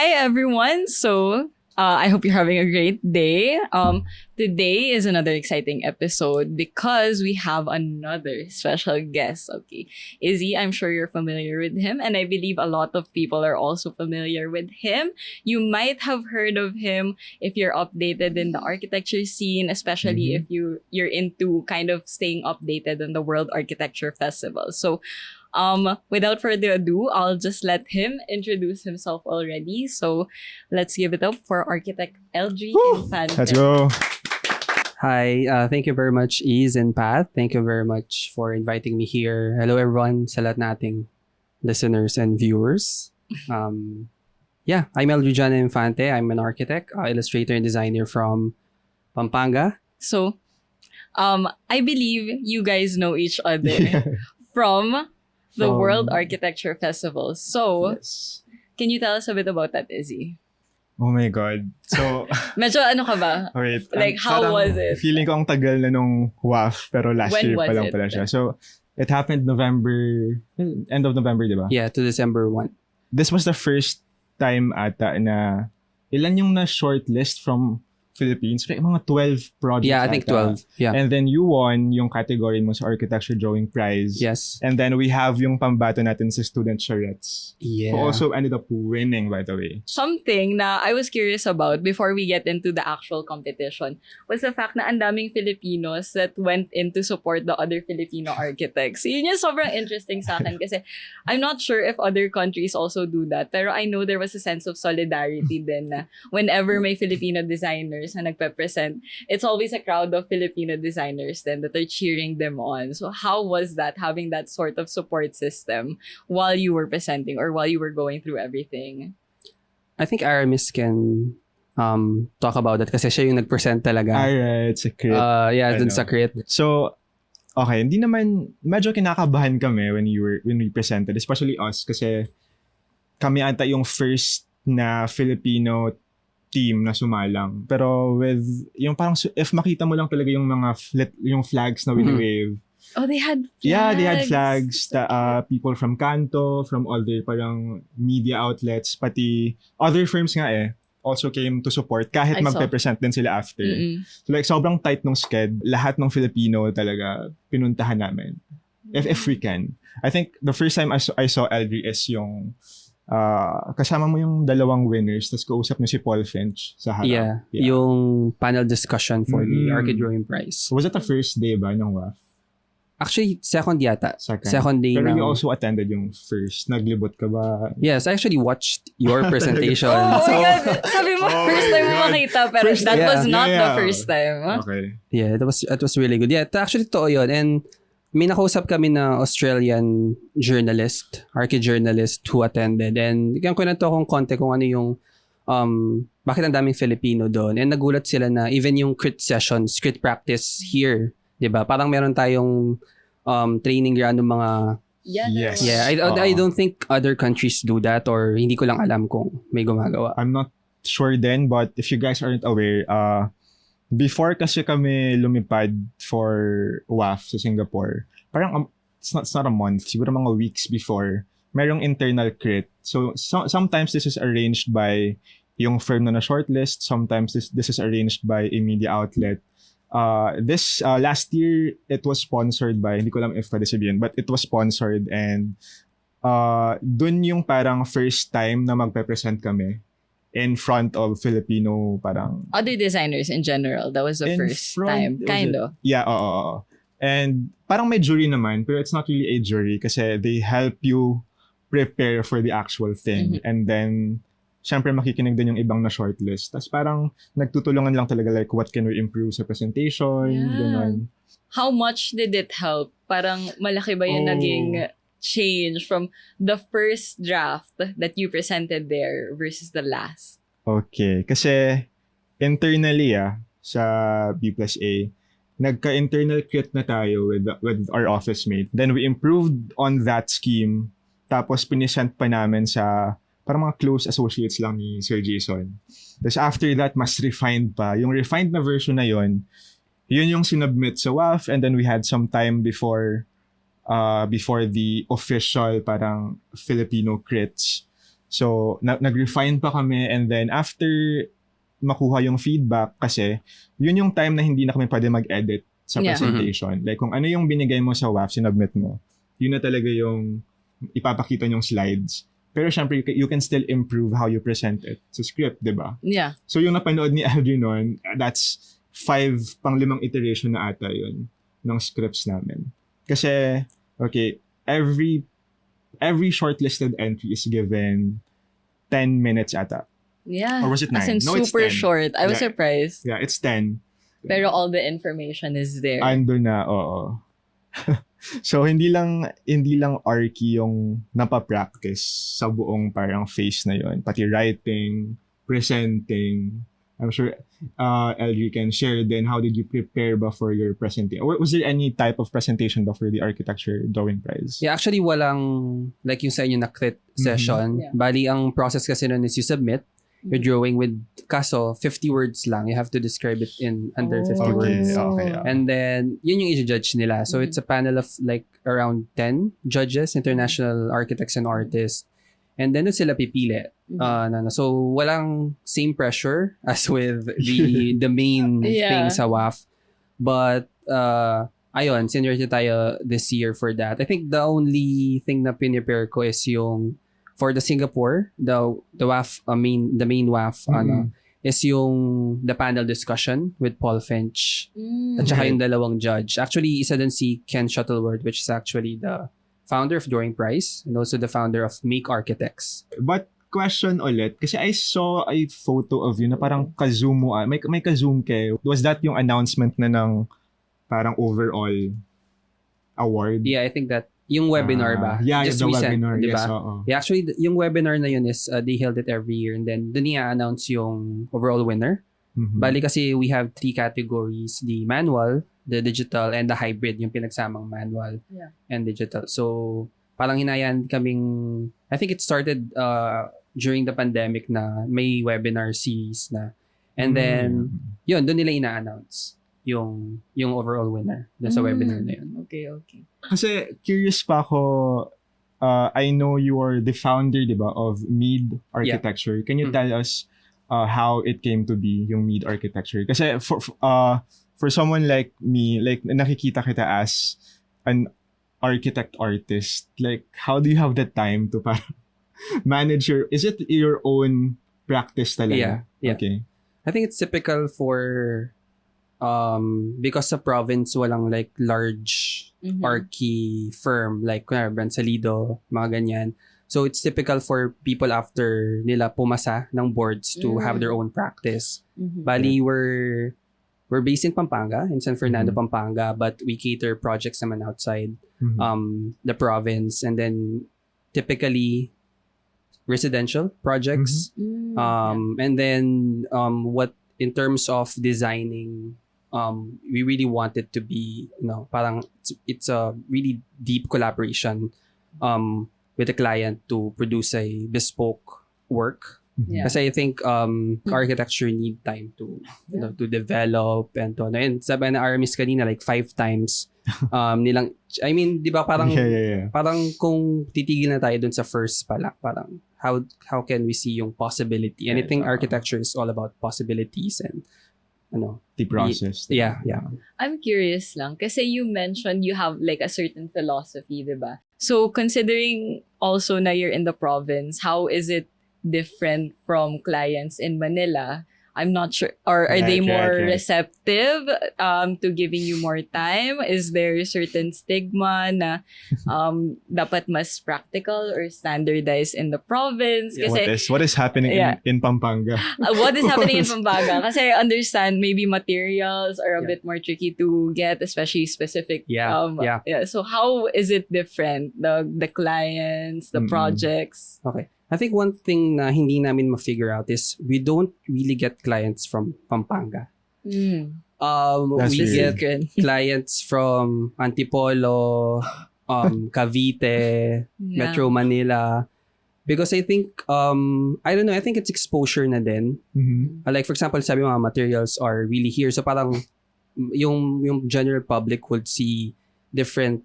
Hi everyone. I hope you're having a great day. Today is another exciting episode because we have another special guest. Okay, Izzy, I'm sure you're familiar with him, and I believe a lot of people are also familiar with him. You might have heard of him if you're updated in the architecture scene, especially if you're into kind of staying updated on the World Architecture Festival. Without further ado, I'll just let him introduce himself already. So, let's give it up for architect LG Infante. Let's go. Hi, thank you very much, Ease and Pat. Thank you very much for inviting me here. Hello everyone sa lahat nating listeners and viewers. I'm LG Infante. I'm an architect, illustrator and designer from Pampanga. So, I believe you guys know each other from the World Architecture Festival. So, can you tell us a bit about that, Izzy? Oh my God. So, Medyo ano ka ba? wait. Like, how was it? Feeling ko ang tagal na nung WAF, pero last When year was pa lang it? pala siya. So, it happened end of November, di ba? Yeah, to December 1. This was the first time ata na ilan yung na-shortlist from Philippines? Like, mga 12 projects Yeah, I think ata. 12. Yeah. And then you won yung category mo sa Architecture Drawing Prize. Yes. And then we have yung pambato natin sa Student Charrettes. Yeah. Who also ended up winning, by the way. Something na I was curious about before we get into the actual competition was the fact na ang daming Filipinos that went in to support the other Filipino architects. Yun yung sobrang interesting sa akin kasi I'm not sure if other countries also do that. Pero I know there was a sense of solidarity din na whenever may Filipino designers na nagpe-present, it's always a crowd of Filipino designers then that are cheering them on. So how was that, having that sort of support system while you were presenting or while you were going through everything? I think Aramis can talk about that kasi siya yung nag-present talaga. Alright, secret. Dun sa crit. So, okay, hindi naman, medyo kinakabahan kami when we presented, especially us, kasi kami ata yung first na Filipino team na sumalang. Pero with, yung parang, if makita mo lang talaga yung mga yung flags na wini-wave. Oh, they had flags. Yeah, they had flags. People from Kanto, from other parang media outlets, pati other firms nga also came to support kahit I saw. magpe-present din sila after. Mm-mm. So like sobrang tight nung sked. Lahat ng Filipino talaga pinuntahan namin. If we can. I think the first time I saw Eldri is yung kasama mo yung dalawang winners tapos kausap niyo si Paul Finch sa harap. Yeah. Yung panel discussion for the Archid Drawing Prize. So was it the first day ba ng WAF? Actually, second yata. Second day Pero na. you also attended yung first. Naglibot ka ba? Yes, I actually watched your presentation. Oh my God! Sabi mo, Oh first my time mo God. makita, pero First- that was yeah, not yeah, the yeah. first time. Okay. Yeah, that was really good. Yeah, actually totoo yun. And may nakausap kami na Australian journalist, archi-journalist who attended. And yung kwento akong konti kung ano yung bakit ang daming Filipino doon. And nagulat sila na even yung crit sessions, crit practice here, 'di ba? Parang meron tayong training ground ng mga Yes. yeah, I don't think other countries do that or hindi ko lang alam kung may gumagawa. I'm not sure then, but if you guys aren't aware, before kasi kami lumipad for WAF sa Singapore, parang it's not a month, siguro mga weeks before, merong internal crit. So sometimes this is arranged by yung firm na shortlist, sometimes this is arranged by a media outlet. This last year, it was sponsored by, hindi ko alam if pwede sabihin, but it was sponsored and dun yung parang first time na magpe-present kami in front of Filipino parang Other designers in general, that was the in first front- time. was Kind it? of. Yeah, oo. And parang may jury naman, pero it's not really a jury kasi they help you prepare for the actual thing. And then, syempre makikinig din yung ibang na shortlist. Tapos parang nagtutulungan lang talaga like what can we improve sa presentation, Yeah. ganun. How much did it help? Parang malaki ba yung Oh. naging change from the first draft that you presented there versus the last? Okay. Kasi internally sa B+A, nagka-internal crit na tayo with our office mate. Then we improved on that scheme. Tapos pinisent pa namin sa parang mga close associates lang ni Sir Jason. Tapos after that, mas refined pa. Yung refined na version na yun yung sinubmit sa WAF and then we had some time before the official parang Filipino crits. So, nag-refine pa kami and then after makuha yung feedback kasi yun yung time na hindi na kami pwede mag-edit sa Yeah. presentation. Like kung ano yung binigay mo sa WAF, sinubmit mo, yun na talaga yung ipapakita yung slides. Pero syempre, you can still improve how you present it sa script, di ba? Yeah. So yung napanood ni Aldrin nun, that's 5 pang 5 iteration na ata yun ng scripts namin. Kasi, okay, every shortlisted entry is given 10 minutes ata. Yeah. Or was it 9? As in No, it's super 10. short. I was Yeah. surprised. Yeah, it's 10. Pero all the information is there. Ando na, oo. So, hindi lang Arky yung napapractice sa buong parang phase na yon. Pati writing, presenting. I'm sure LG can share then how did you prepare ba for your presentation? Or was there any type of presentation ba for the architecture drawing prize? Yeah, actually walang like yung sa inyo na crit session. Yeah. Bali, ang process kasi nun is you submit your drawing with kaso 50 words lang. You have to describe it in under 50 Oh. words. Okay. And then, yun yung i-judge nila. So, it's a panel of like around 10 judges, international architects and artists. And then, doon sila pipili. So, walang same pressure as with the main Yeah. thing sa WAF. But, ayun, senior tayo this year for that. I think the only thing na pinipare ko is yung for the Singapore, the WAF, the main WAF, is yung the panel discussion with Paul Finch at saka yung dalawang judge. Actually, isa dun si Ken Shuttleworth, which is actually the founder of Drawing Prize and also the founder of Make Architects. But question ulit, kasi I saw a photo of you na parang ka-zoom mo. May ka-zoom kayo. Was that yung announcement na ng parang overall award? Yeah, I think that yung webinar ba? Yeah, Just the recent, webinar. di Yes, ba? oo. Yeah, actually, yung webinar na yun is they held it every year and then dun i-announce yung overall winner. Mhm. Bali kasi we have 3 categories, the manual, the digital, and the hybrid, yung pinagsamang manual and digital. So, parang hinayan kaming, I think it started during the pandemic na may webinar series na. And then, yun, doon nila ina-announce yung overall winner dun sa webinar na yun. Okay. Kasi curious pa ako, I know you are the founder, di ba, of Mead Architecture. Can you tell us how it came to be, yung Mead Architecture? Kasi for someone like me, like nakikita kita as an architect artist, like how do you have the time to parang manage is it your own practice talaga? Yeah. Okay. I think it's typical for because sa province walang like large archi firm like kunwari Brand Salido, mga ganyan. So it's typical for people after nila pumasa ng boards to have their own practice. Bali, we're based in Pampanga, in San Fernando, Pampanga, but we cater projects naman outside the province, and then typically residential projects. And then what in terms of designing, we really want it to be, parang it's a really deep collaboration with the client to produce a bespoke work. Yeah. Kasi I think architecture need time to to develop and to and sabi na Aramis kanina like 5 times nilang, I mean, di ba parang Yeah. parang kung titigil na tayo dun sa first pala, parang how can we see yung possibility? And I think architecture is all about possibilities and The process. yeah. I'm curious lang kasi you mentioned you have like a certain philosophy, diba? So considering also na you're in the province, how is it different from clients in Manila? I'm not sure. Or are they more receptive to giving you more time? Is there a certain stigma na dapat mas practical or standardized in the province? Kasi, What is happening in Pampanga? what is happening in Pampanga? Kasi I understand maybe materials are a bit more tricky to get, especially specific. Yeah. So how is it different? The clients, the projects? Okay. I think one thing na hindi namin ma-figure out is we don't really get clients from Pampanga. That's We weird. get clients from Antipolo, Cavite, Metro Manila. Because I think, I don't know, I think it's exposure na din. Like for example, sabi mga materials are really here. So parang yung general public would see different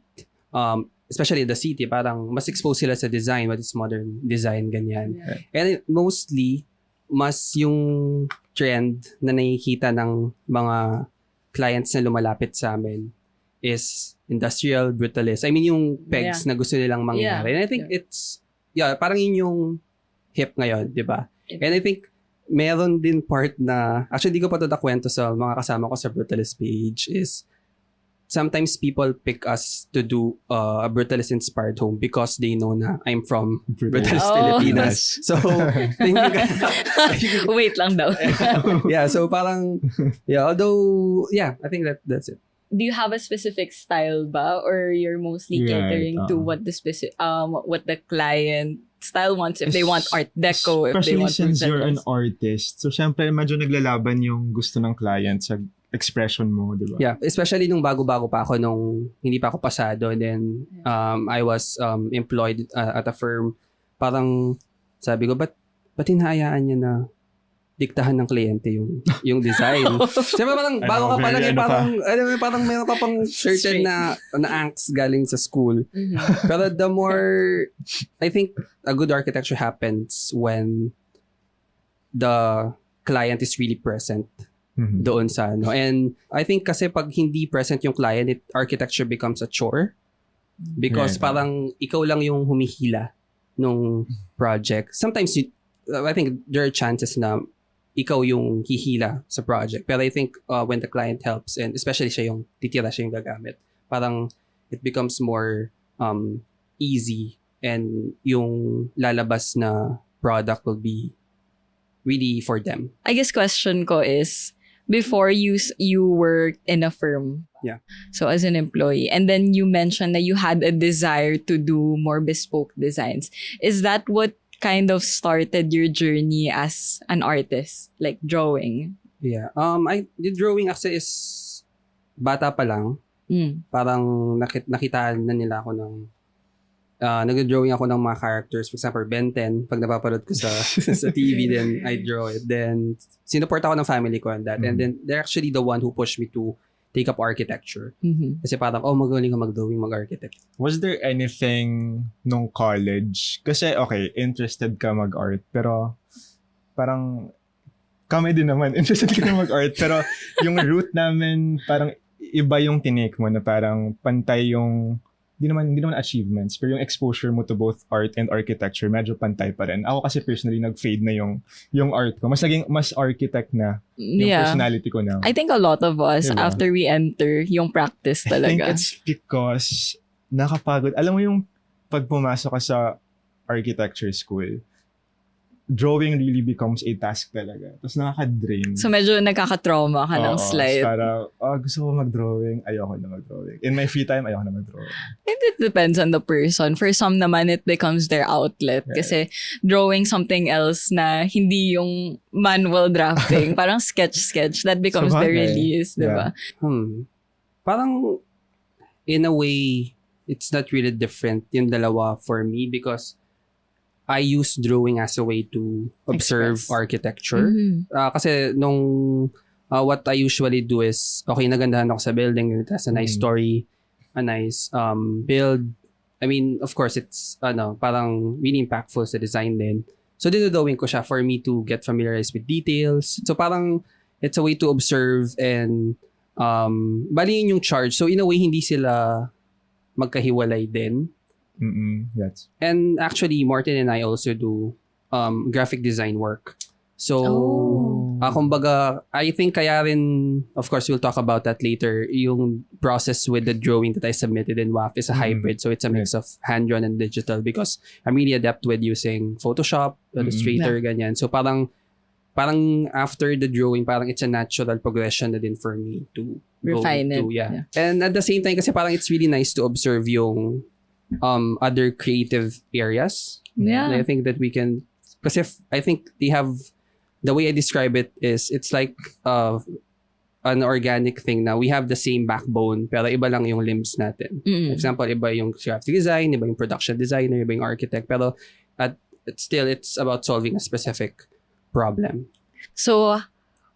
especially the city, parang mas exposed sila sa design, what is modern design, ganyan. Yeah. And mostly, mas yung trend na nakikita ng mga clients na lumalapit sa amin is industrial brutalist. I mean, yung pegs na gusto nilang mangyari. And I think it's, parang yun yung hip ngayon, di ba? And I think, meron din part na, actually, di ko pa ito nakwento sa mga kasama ko sa brutalist page is, sometimes people pick us to do a brutalist-inspired home because they know na I'm from Brutalist Pilipinas. So, Wait lang daw. yeah, so parang, although, I think that's it. Do you have a specific style ba? Or you're mostly catering to what the what the client style wants? If they want art deco, if they Especially want since you're an brutalist. artist. So, syempre, medyo naglalaban yung gusto ng client sa expression mo, di ba? Yeah, especially nung bago-bago pa ako, nung hindi pa ako pasado, and then I was employed at a firm. Parang sabi ko, ba't hinahayaan niya na diktahan ng kliyente yung design? Siyempre parang bago ka pa lang, parang meron ka pang certain na angst galing sa school. Pero the more, I think a good architecture happens when the client is really present doon sa ano. And I think kasi pag hindi present yung client, architecture becomes a chore. Because parang ikaw lang yung humihila nung project. Sometimes, I think there are chances na ikaw yung hihila sa project. Pero I think when the client helps, and especially siya yung titira, siya yung gagamit, parang it becomes more easy, and yung lalabas na product will be really for them. I guess question ko is, before you worked in a firm, so as an employee, and then you mentioned that you had a desire to do more bespoke designs. Is that what kind of started your journey as an artist, like drawing? Yeah. The drawing actually is bata pa lang. Parang nakita na nila ako ng nag-drawing ako ng mga characters. For example, Ben 10, pag napapanood ko sa TV, then I draw it. Then, sinuport ako ng family ko on that. And then, they're actually the one who pushed me to take up architecture. Kasi parang, magaling ka mag-drawing, mag-architect. Was there anything nung college? Kasi, okay, interested ka mag-art, pero parang kami din naman, interested ka na mag-art, pero yung route namin, parang iba yung tinake mo na parang pantay yung hindi naman achievements, pero yung exposure mo to both art and architecture, medyo pantay pa rin. Ako kasi personally, nag-fade na yung art ko. Mas architect na yung personality ko now. I think a lot of us, after we enter, yung practice talaga. I think it's because nakapagod. Alam mo yung pag pumasok ka sa architecture school, drawing really becomes a task talaga. Tapos nakaka-drain. So medyo nagkaka-trauma ka ng slide. Para, gusto ko mag-drawing, ayoko na mag-drawing. In my free time, ayoko na mag-drawing. It depends on the person. For some naman, it becomes their outlet. Kasi drawing something else na hindi yung manual drafting, parang sketch, that becomes the release, di ba? Parang, in a way, it's not really different yung dalawa for me because I use drawing as a way to observe architecture. Kasi nung what I usually do is, okay, nagandahan ako sa building, it has a nice story, a nice build. I mean, of course, it's parang really impactful sa design din. So, dinodrawing ko siya for me to get familiarized with details. So, parang it's a way to observe and bali yun yung charge. So, in a way, hindi sila magkahiwalay din. Yes. And actually, Martin and I also do graphic design work. So, kumbaga, I think kaya rin, of course, we'll talk about that later, yung process with the drawing that I submitted in WAF is a hybrid. So, it's a mix of hand-drawn and digital because I'm really adept with using Photoshop, Illustrator, ganyan. So, parang after the drawing, parang it's a natural progression na din for me to refine it. And at the same time, kasi parang it's really nice to observe yung other creative areas. I think that we can, kasi I think they have, the way I describe it is, it's like an organic thing na we have the same backbone, pero iba lang yung limbs natin. For example, iba yung graphic design, iba yung production designer, iba yung architect, pero still, it's about solving a specific problem. So,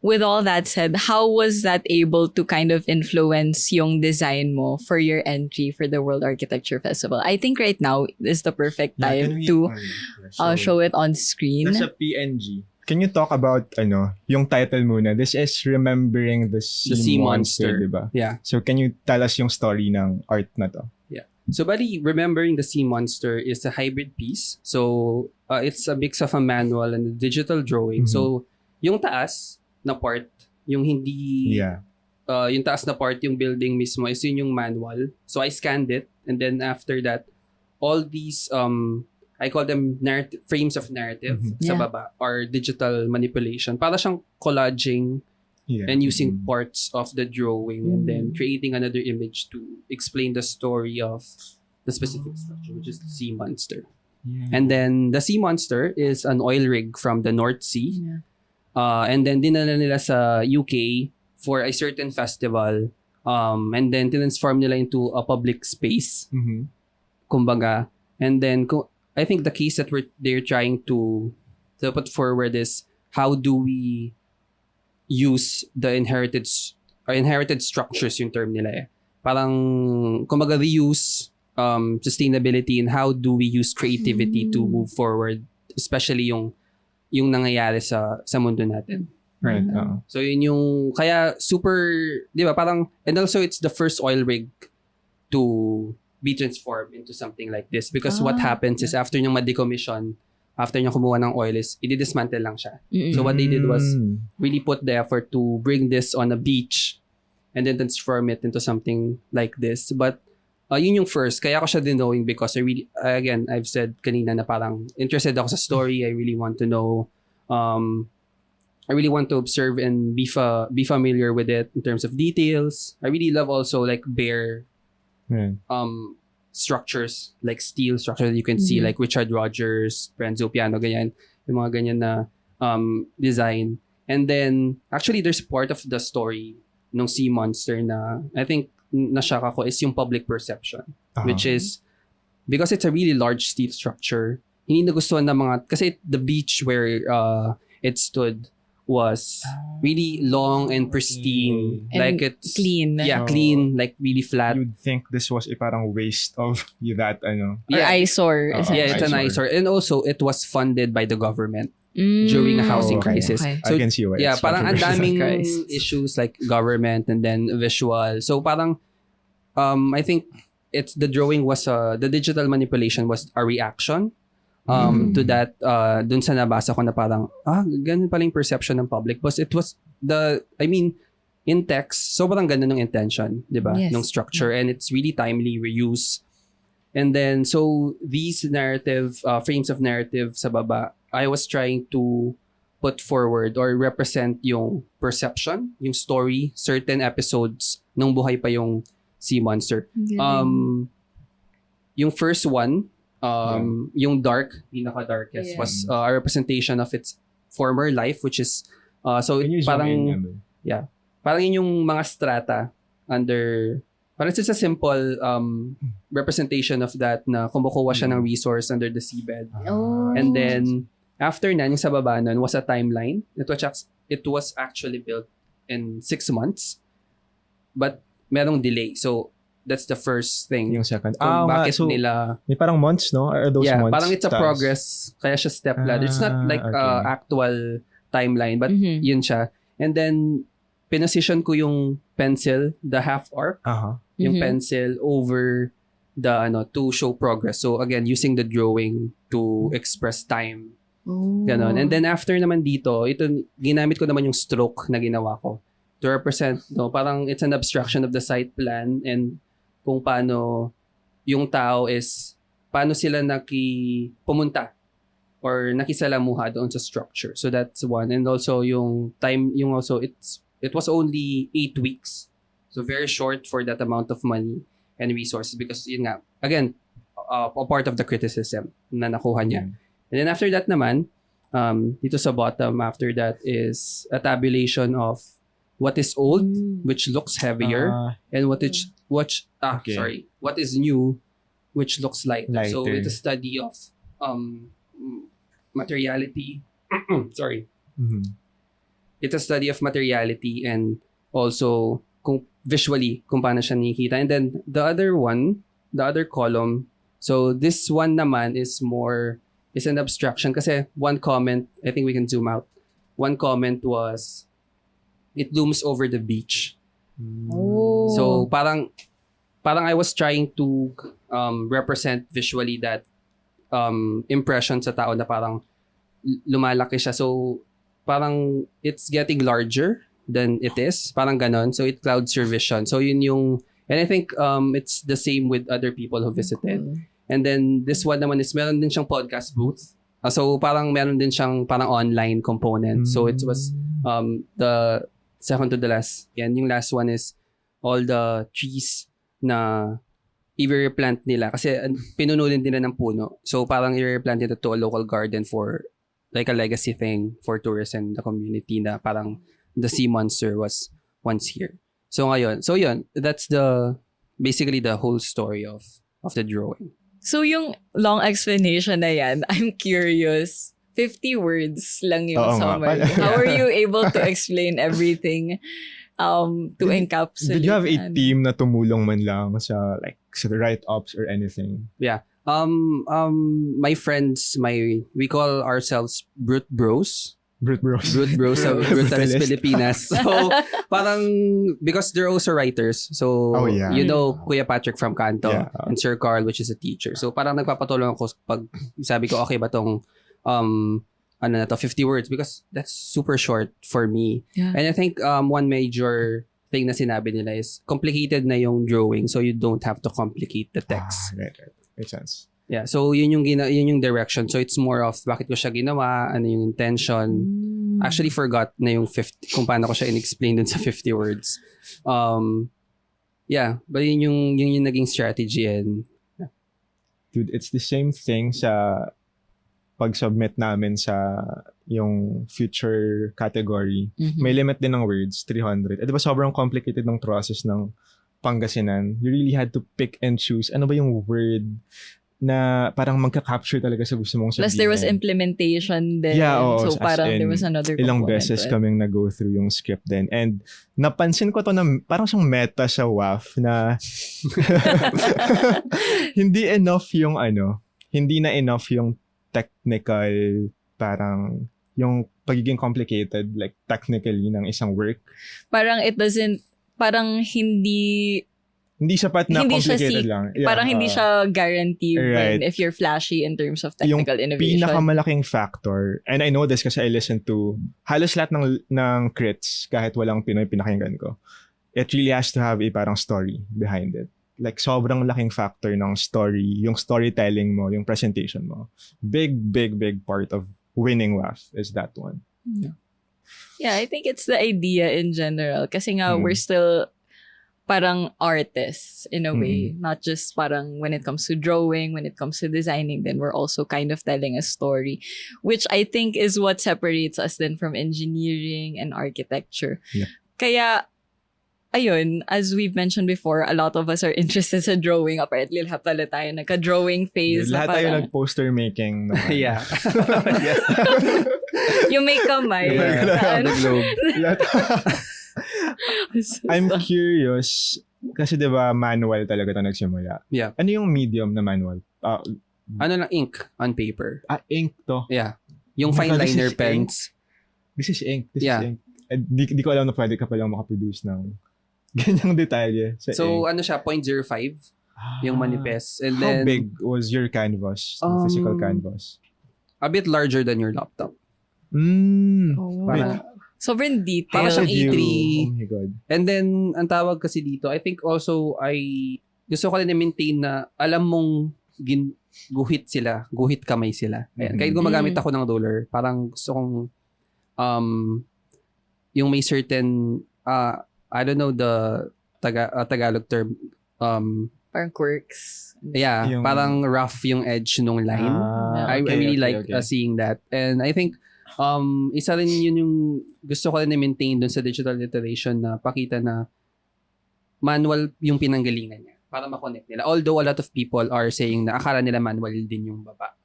with all that said, how was that able to kind of influence yung design mo for your entry for the World Architecture Festival? I think right now is the perfect time to show it on screen. Nasa PNG. Can you talk about yung title muna? This is Remembering the Sea Monster, diba? Yeah. So can you tell us yung story ng art na to? Yeah. So bali, Remembering the Sea Monster is a hybrid piece. So it's a mix of a manual and a digital drawing. Mhm. So yung taas na part, yung hindi yung taas na part, yung building mismo is yun yung manual. So I scanned it, and then after that, all these I call them frames of narrative sa Yeah. baba or digital manipulation. Para siyang collaging and using parts of the drawing and then creating another image to explain the story of the specific structure, which is the sea monster. And then the sea monster is an oil rig from the North Sea. Yeah. And then dinala nila sa UK for a certain festival. And then transform nila into a public space. Mhm. Kumbaga. And then I think the case that they're trying to put forward is how do we use the inherited structures, yung term nila eh. Parang kumbaga reuse, sustainability, and how do we use creativity to move forward, especially yung nangyayari sa mundo natin. Right. So yun yung kaya super, 'di ba? Parang, and also it's the first oil rig to be transformed into something like this, because what happens is after niyang ma-decommission, after niyang kumuha ng oil is i-dismantle lang siya. So what they did was really put the effort to bring this on a beach and then transform it into something like this. But yun yung first. Kaya ako siya din knowing because I really, again, I've said kanina na parang interested ako sa story. I really want to know, I really want to observe and be familiar with it in terms of details. I really love also like bare structures, like steel structure that you can see, like Richard Rogers, Renzo Piano, ganyan. Yung mga ganyan na design. And then, actually, there's part of the story ng Sea Monster na I think na-shock ako is yung public perception. Which is, because it's a really large steel structure, hindi nagustuhan ng mga, kasi the beach where it stood was really long and pristine. And like it's clean. Yeah, clean, like really flat. You'd think this was a parang waste of that Or Yeah. eyesore. Yeah, it's an eyesore. And also, it was funded by the government during a housing crisis. Okay. I can see why. Yeah, it's parang ang controversial. daming Christ. issues like government and then visual. So parang, I think it's the drawing was, the digital manipulation was a reaction to that, dun sa nabasa ko na parang, ganun pala yung perception ng public. But it was in text, sobrang ganda ng intention, di ba? Yes. Ng structure, and it's really timely reuse. And then, so these narrative, frames of narrative sa baba, I was trying to put forward or represent yung perception, yung story, certain episodes nung buhay pa yung Sea Monster. Yung first one, yung pinaka-darkest was a representation of its former life, which is, so Can you zoom parang, in, Emil? parang yun yung mga strata under, parang it's just a simple representation of that na kumukuha siya ng resource under the seabed. And then, after na, yung sa baba nun was a timeline. It was actually built in 6 months. But, merong delay. So, that's the first thing. Yung second. Kung bakit so, nila... may parang months, no? Are those months? Parang it's a Tapos- progress. Kaya siya step ladder. It's not like okay. actual timeline, but yun siya. And then, pinosisyon ko yung pencil, the half arc, yung pencil over the, to show progress. So, again, using the drawing to express time. Ganon. And then, after naman dito, ito, ginamit ko naman yung stroke na ginawa ko to represent, parang it's an abstraction of the site plan and kung paano yung tao is, paano sila pumunta or nakisalamuha doon sa structure. So that's one. And also yung time, it was only 8 weeks. So very short for that amount of money and resources because yun nga, again, a part of the criticism na nakuha niya. And then after that naman, dito sa bottom after that is a tabulation of what is old, which looks heavier, and what is new, which looks lighter. So it's a study of materiality. Sorry. it's a study of materiality and also kung visually kung paano siya nakikita. And then the other column, so this one naman is an abstraction kasi one comment, I think we can zoom out. One comment was, it looms over the beach. Oh. So parang I was trying to represent visually that impression sa tao na parang lumalaki siya. So parang it's getting larger than it is. Parang ganon. So it clouds your vision. So yun yung, and I think it's the same with other people who visited. And then this one naman is meron din siyang podcast booth. So parang meron din siyang parang online component. So it was the second to the last. Yan, yung last one is all the trees na i-replant nila. Kasi pinuno din nila ng puno. So parang i-replant nila to a local garden for like a legacy thing for tourists and the community na parang the sea monster was once here. So ngayon, so yun, that's basically the whole story of the drawing. So yung long explanation na yan, I'm curious. 50 words lang yung Oo nga, summary. How are you able to explain everything to encapsulate? Did you have a team na tumulong man lang sa the write-ups or anything? Yeah. My friends, we call ourselves Brute Bros. Brute Bros. Brute Bros sa Brutalis Brutalist. Pilipinas. So, parang, because they're also writers. So, Oh, yeah. you know, Kuya Patrick from Canto Yeah. and Sir Carl, which is a teacher. So, parang nagpapatulong ako pag sabi ko, okay ba tong, 50 words? Because that's super short for me. Yeah. And I think one major thing na sinabi nila is complicated na yung drawing, so you don't have to complicate the text. Right. Makes sense. Yeah, so yun yung direction. So it's more of bakit ko siya ginawa, ano yung intention. Actually forgot na yung 50 kung paano ko siya in-explain dun sa 50 words. Yeah, but yun yung naging strategy and Dude, it's the same thing sa pag-submit namin sa yung future category. May limit din ng words, 300. At diba sobrang complicated ng process ng Pangasinan. You really had to pick and choose. Ano ba yung word na parang magka-capture talaga sa gusto mong sabihin. Plus there was implementation then. Yeah, oo. So As parang in, there was another ilang component beses to it. kaming nag-go through yung script din. And napansin ko to na parang siyang meta sa WAF na hindi na enough yung technical, parang yung pagiging complicated, like technically ng isang work. Parang it doesn't, parang hindi Sapat na Hindi siya complicated lang. Yeah, parang hindi siya guaranteed right. if you're flashy in terms of yung technical innovation. pinakamalaking factor, and I know this kasi I listen to halos lahat ng crits, kahit walang Pinoy pinakinggan ko. It really has to have a parang story behind it. Like, sobrang laking factor ng story, yung storytelling mo, yung presentation mo. Big part of winning WAF is that one. Yeah, I think it's the idea in general. Kasi nga, we're still parang artists in a way. Not just parang when it comes to drawing, when it comes to designing, then we're also kind of telling a story. Which I think is what separates us then from engineering and architecture. Yeah. Kaya, ayun, as we've mentioned before, a lot of us are interested sa drawing. Apparently, lahat pala tayo nagka-drawing phase. Lahat tayo nag-poster making. yeah. Yung may kamay. Yeah. Na, The globe. I'm curious, kasi diba manual talaga ito nagsimula. Yeah. Ano yung medium na manual? Ano lang, ink on paper. Ink to. Yeah. Yung Oh my fine God, this liner is pens. This is ink. Yeah. Is ink. Di ko alam na pwede ka palang makaproduce ng ganyang detalye sa So, ink. ano siya, 0.05 yung manifest. And How then, big was your canvas? The physical canvas? a bit larger than your laptop. Oh. Parang- Sobrang detail. Parang How siyang did A3. Oh my God. And then, ang tawag kasi dito, I think also, gusto ko rin na-maintain na alam mong guhit kamay sila. Ayan. Kahit gumagamit ako ng roller, parang gusto kong, yung may certain, I don't know the Tagalog term, Parang quirks. yeah, Yung- parang rough yung edge nung line. I really like seeing that. And I think, isa rin yun yung gusto ko rin na-maintain dun sa digital iteration na pakita na manual yung pinanggalingan niya para makonect nila. Although a lot of people are saying na akala nila manual din yung baba.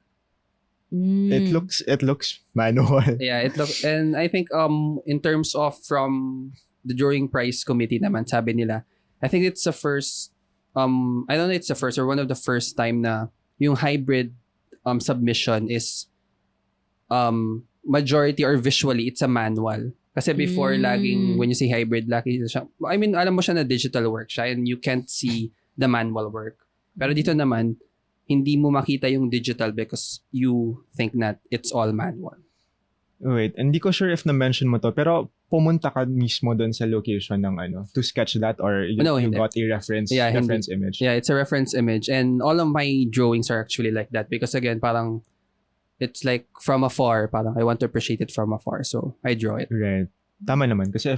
It looks manual. Yeah, and I think in terms of from the drawing prize committee naman, sabi nila, I think it's the first I don't know it's the first or one of the first time na yung hybrid submission is majority or visually it's a manual. Kasi before laging when you say hybrid, lagi siya, I mean alam mo siya na digital work siya and you can't see the manual work. Pero dito naman hindi mo makita yung digital because you think that it's all manual. Wait, hindi ko sure if na-mention mo to, pero pumunta ka mismo doon sa location ng to sketch that or you got a reference image? Yeah, it's a reference image and all of my drawings are actually like that because again, parang it's like from afar, parang I want to appreciate it from afar, so I draw it. Right. Tama naman kasi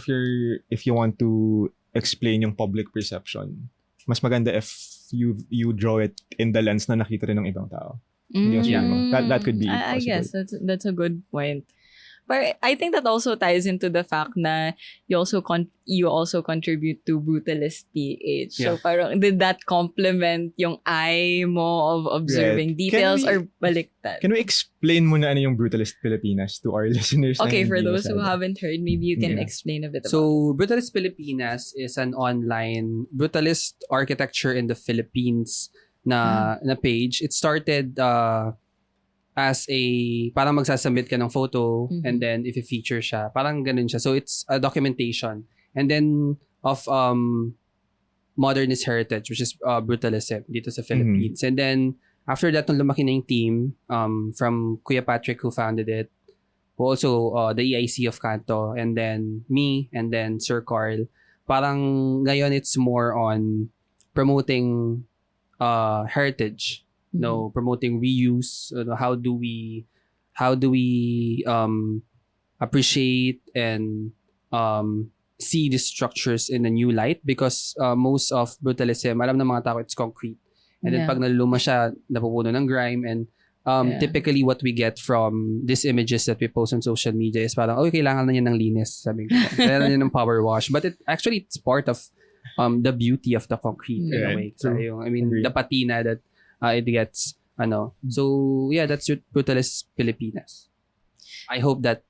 if you want to explain yung public perception, mas maganda if you draw it in the lens na nakita rin ng ibang tao. That could be possible. I guess that's a good point. But I think that also ties into the fact na you also contribute to Brutalist PH. So parang did that complement yung eye mo of observing details or baliktad? Can we explain muna ano yung Brutalist Pilipinas to our listeners? Okay, for those who haven't heard, maybe you can explain a bit about it. So Brutalist Pilipinas is an online brutalist architecture in the Philippines na page. It started as a parang magsasubmit ka ng photo and then if you feature siya, parang ganun siya. So it's a documentation and then of modernist heritage which is brutalism dito sa Philippines. And then after that nung lumaki na yung team from Kuya Patrick who founded it, who also the EIC of Kanto, and then me and then Sir Carl, parang ngayon it's more on promoting heritage. Promoting reuse. How do we appreciate and see the structures in a new light? Because most of brutalism, alam ng mga tao, it's concrete. And then pag naluluma siya, napupuno ng grime. And typically what we get from these images that we post on social media is parang, kailangan na niya ng linis. Sabi ko, kailangan niya ng power wash. But it's part of the beauty of the concrete in a way. So, the patina that it gets, So, yeah, that's Brutalist Pilipinas. I hope that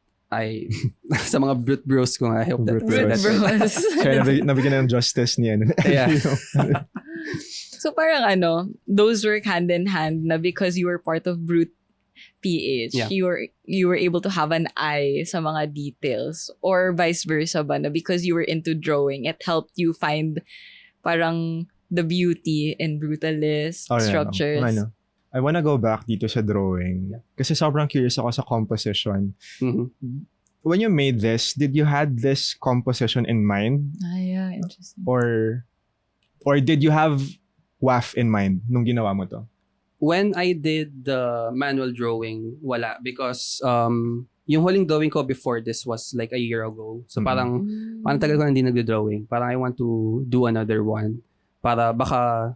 sa mga brute bros ko, I hope that. Brute bros. Kaya nabigyan ng justice niya. Yeah. So, parang those work hand in hand na because you were part of Brute PH, you were able to have an eye sa mga details or vice versa ba na because you were into drawing, it helped you find parang the beauty in brutalist structures. I wanna go back dito sa drawing. Kasi sobrang curious ako sa composition. When you made this, did you had this composition in mind? Yeah, interesting. Or did you have WAF in mind nung ginawa mo to? When I did the manual drawing, wala. Because yung huling drawing ko before this was like a year ago. So parang tagal ko na hindi nagdo-drawing. Parang I want to do another one. Para baka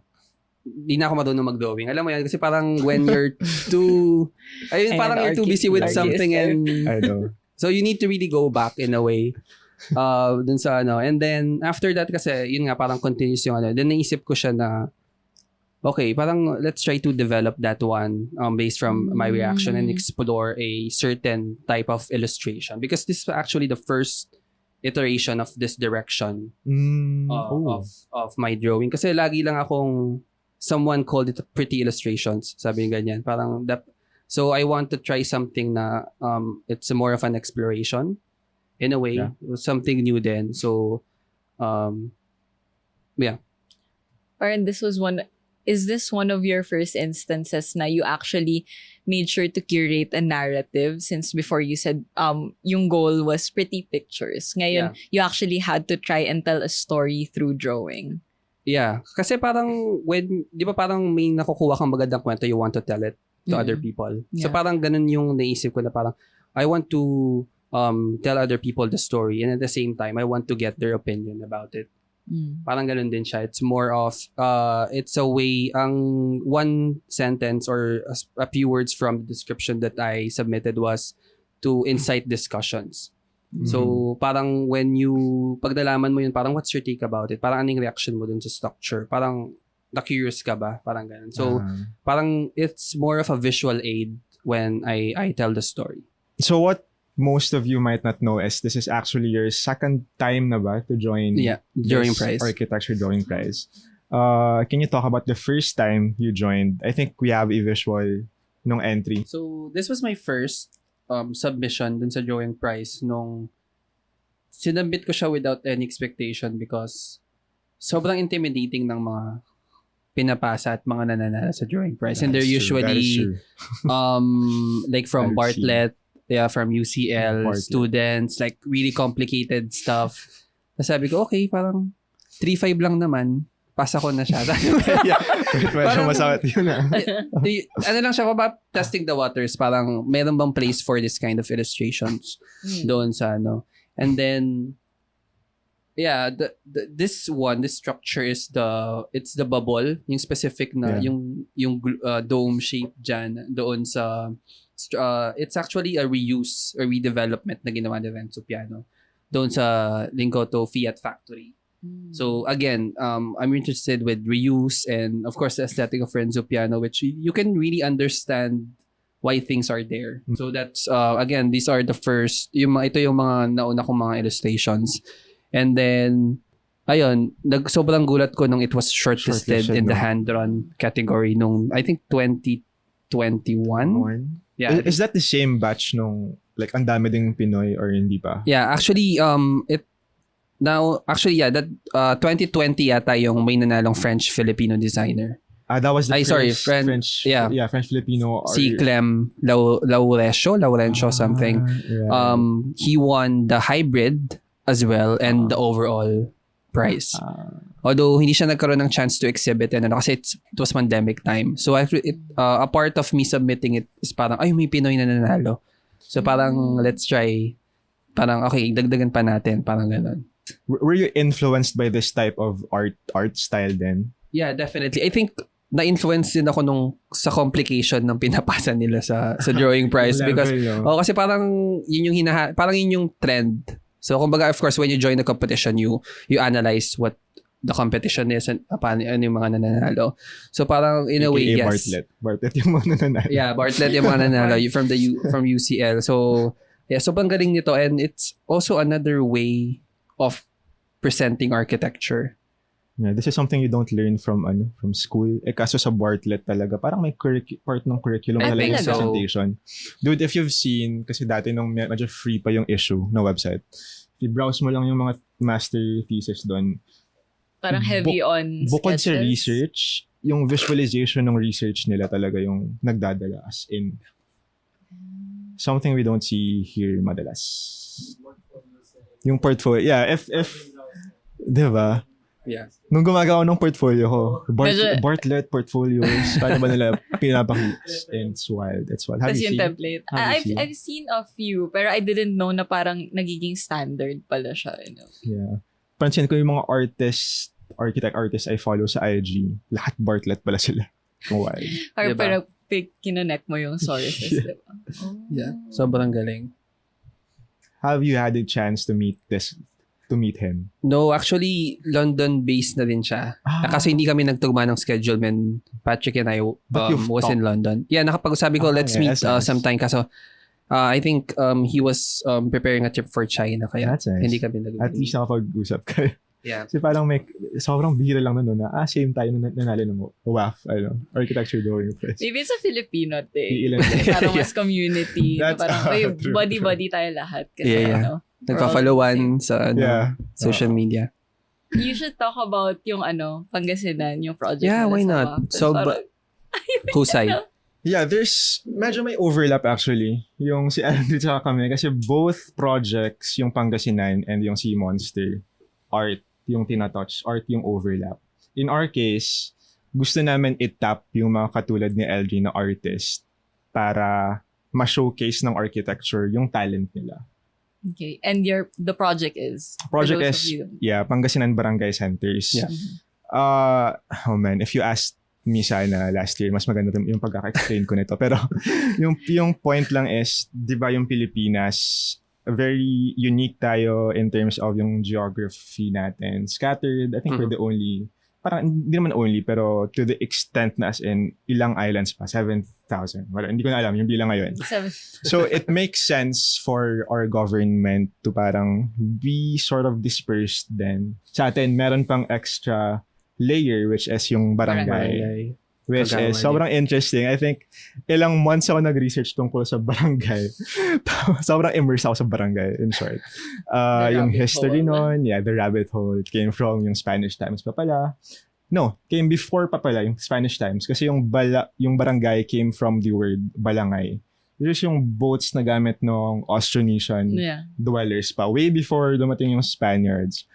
di na ako marunong mag-drawing. Alam mo yan, kasi parang when you're too you're too busy with something and I know. So you need to really go back in a way dun sa and then after that kasi yun nga parang continuous yung then naisip ko siya na okay, parang let's try to develop that one based from my reaction and explore a certain type of illustration because this is actually the first iteration of this direction of my drawing. Kasi lagi lang akong, someone called it pretty illustrations, sabi ganyan. Parang so I want to try something na it's more of an exploration in a way, something new then. So, yeah. Parang is this one of your first instances na you actually made sure to curate a narrative since before you said yung goal was pretty pictures. Ngayon, you actually had to try and tell a story through drawing. Yeah. Kasi parang di ba parang may nakukuha kang magandang kwento, you want to tell it to other people. So parang ganun yung naisip ko na parang I want to tell other people the story and at the same time, I want to get their opinion about it. Parang ganun din siya. It's more of, it's a way, ang one sentence or a few words from the description that I submitted was to incite discussions. So, parang when pag nalaman mo yun, parang what's your take about it? Parang anong reaction mo dun sa structure? Parang na-curious ka ba? Parang ganun. So, parang it's more of a visual aid when I tell the story. So what most of you might not know is this is actually your second time na ba to join Drawing this Prize. Architecture Drawing Prize. Can you talk about the first time you joined? I think we have a visual nung entry. So, this was my first submission dun sa Drawing Prize nung sinubmit ko siya without any expectation because sobrang intimidating ng mga pinapasa at mga nananalo sa Drawing Prize. And they're That is usually true. like from I've seen. Bartlett, from UCL, Bartlett. students, like really complicated stuff. Tapos sabi ko, okay, parang 3-5 lang naman. Pasa ko na siya. Yeah. Medyo Parang- masakit yun Ano lang siya, about testing the waters, parang meron bang place for this kind of illustrations doon sa ano. And then, yeah, this structure is it's the bubble, yung specific na, Yeah. yung dome shape dyan, doon sa, it's actually a reuse or redevelopment na ginawa ni Renzo Piano doon sa Linggoto Fiat Factory. So again, I'm interested with reuse and of course the aesthetic of Renzo Piano, which you can really understand why things are there. So that's again, these are the first ito yung mga nauna kong mga illustrations. And then ayun, sobrang gulat ko nung it was shortlisted Shortlisted, in the no? hand-drawn category nung I think 2021. Yeah. Is that the same batch nung like ang dami ding Pinoy or hindi pa? Yeah, actually that 2020 yata yung may nanalong French-Filipino designer. That was the Ay, sorry, French, yeah. French-Filipino. Si Clem Laurencio something. Right. He won the hybrid as well and the overall prize. Although hindi siya nagkaroon ng chance to exhibit and kasi it was pandemic time. So actually a part of me submitting it is parang ay may Pinoy na nanalo. So parang let's try, parang okay, dagdagan pa natin, parang ganun. Were you influenced by this type of art style then? Yeah, definitely. I think na-influence din ako nung sa complication ng pinapasa nila sa drawing prize because kasi parang yun yung parang yun yung trend. So kumbaga of course when you join the competition you analyze what the competition is and ano yung mga nananalo. So parang in a way, yes. Bartlett yung mga nananalo. Yeah, Bartlett yung mga nananalo from UCL. So yeah, sobrang galing nito and it's also another way of presenting architecture. Yeah, this is something you don't learn from school. Kaso sa Bartlett talaga, parang may part ng curriculum I talaga yung think so. presentation. Dude, if you've seen, kasi dati nung medyo free pa yung issue na website, i-browse mo lang yung mga master thesis doon. Parang heavy on Bukod sa sketches. research, yung visualization ng research nila talaga yung nagdadala as in something we don't see here madalas. Yung portfolio. Yeah, if diba? Yeah. Nung gumagawa ng portfolio ko, Medyo- Bartlett portfolios, paano ba nila pinapakita? And it's wild. It's wild. Have Tas you yung seen? template. Have you seen? I've seen a few, pero I didn't know na parang nagiging standard pala siya. You know? Yeah. Pansin ko yung mga architect artists I follow sa IG, lahat Bartlett pala sila. Wild. Or Diba? parang kinonek mo yung sources, Yeah. diba? Oh. Yeah. Sobrang galing. Have you had a chance to meet him? No, actually, London-based na din siya. Kasi hindi kami nagtugma ng schedule when Patrick and I But you've was in London. Yeah, nakapag-sabi ko, let's meet yes, yes. sometime. Kaso, I think he was preparing a trip for China. Kaya That's nice. hindi kami nag- At least nakapag-usap kayo. Yeah. Kasi parang sobrang bihira lang nun na, same tayo nanalo ng WAF, architecture drawing press. Maybe it's a Filipino thing. Iilan lang. Parang mas community. Na That's- parang, true, body-body tayo lahat. Kasi Yeah. ano. Nagpa-followan sa Yeah. social media. You should talk about yung Pangasinan, yung project. Yeah, nila why sa not? WAF. Tas So, parang- Husay. Yeah, medyo may overlap actually. Yung si Andrew tsaka kami kasi both projects, yung Pangasinan and yung Sea Monster, art yung tinatouch, art yung overlap. In our case, gusto namin i-tap yung mga katulad ni LG na artist para ma-showcase ng architecture yung talent nila. Okay. And the project is? Project for those is, of you. yeah, Pangasinan Barangay Centers. Yeah. Oh man, if you asked me sana last year, mas maganda yung pagkaka-explain ko nito. Pero yung point lang is, di ba yung Pilipinas, very unique tayo in terms of yung geography natin. Scattered, I think we're the only parang hindi naman only, pero to the extent na as in ilang islands pa, 7,000. Wala, hindi ko na alam yung bilang ngayon. So it makes sense for our government to parang be sort of dispersed then. Sa atin, meron pang extra layer which is yung barangay. Which is sobrang interesting. I think ilang months ako nag-research tungkol sa barangay. Sobrang immersed ako sa barangay, in short. Yung history nun, the rabbit hole. It came from yung Spanish times pa pala. No, came before pa pala yung Spanish times. Kasi yung barangay came from the word balangay. Which is yung boats na gamit ng Austronesian dwellers pa. Way before dumating yung Spaniards.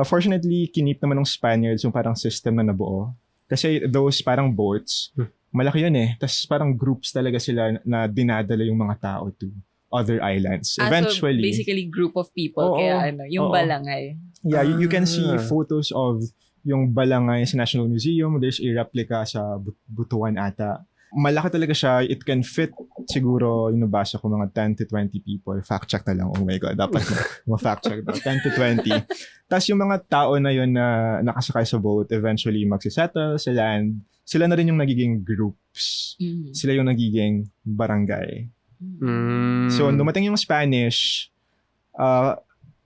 Fortunately, kinip naman ng Spaniards yung parang system na nabuo. Kasi those parang boats, malaki yun eh. Tapos parang groups talaga sila na dinadala yung mga tao to other islands. Eventually. So basically group of people. Kaya yung balangay. Yeah, you can see photos of yung balangay sa National Museum. There's a replica sa Butuan ata. Malaki talaga siya. It can fit siguro, yung nabasa ko, mga 10 to 20 people. Fact check na lang. Oh my God. Dapat ma-fact check daw. 10 to 20. Tapos yung mga tao na yun na nakasakay sa boat, eventually magsisettle sa land. Sila na rin yung nagiging groups. Sila yung nagiging barangay. So, dumating yung Spanish,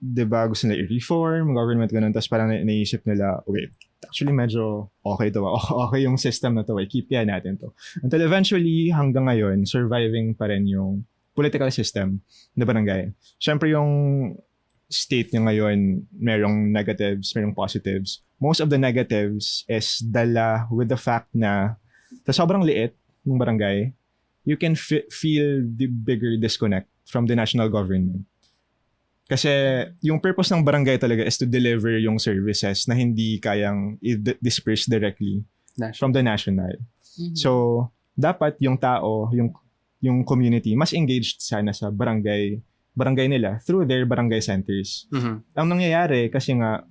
diba, gusto nila i-reform, government, ganun. Tapos parang naisip nila, wait, actually medyo okay to. Okay yung system na to. Keep kaya natin to. Until eventually, hanggang ngayon, surviving pa rin yung political system na barangay. Siyempre yung state niya ngayon, merong negatives, merong positives. Most of the negatives is dala with the fact na sa sobrang liit ng barangay, you can feel the bigger disconnect from the national government. Kasi yung purpose ng barangay talaga is to deliver yung services na hindi kayang i-disperse directly from the national. So, dapat yung tao, yung community, mas engaged sana sa barangay nila through their barangay centers. Ang nangyayari, kasi nga,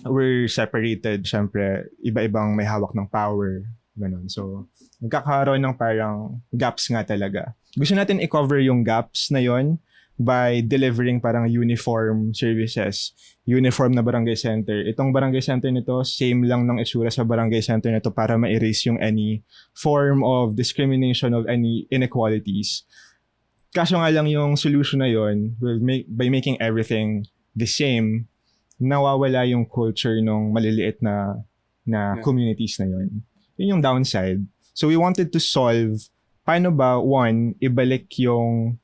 we're separated, syempre, iba-ibang may hawak ng power. Ganun. So, nagkakaroon ng parang gaps nga talaga. Gusto natin i-cover yung gaps na yon by delivering parang uniform services, uniform na barangay center. Itong barangay center nito, same lang ng itsura sa barangay center nito para ma-erase yung any form of discrimination of any inequalities. Kaso nga lang yung solution na yon by making everything the same, nawawala yung culture ng maliliit na communities na yon. Yun yung downside. So we wanted to solve, paano ba, one, ibalik yung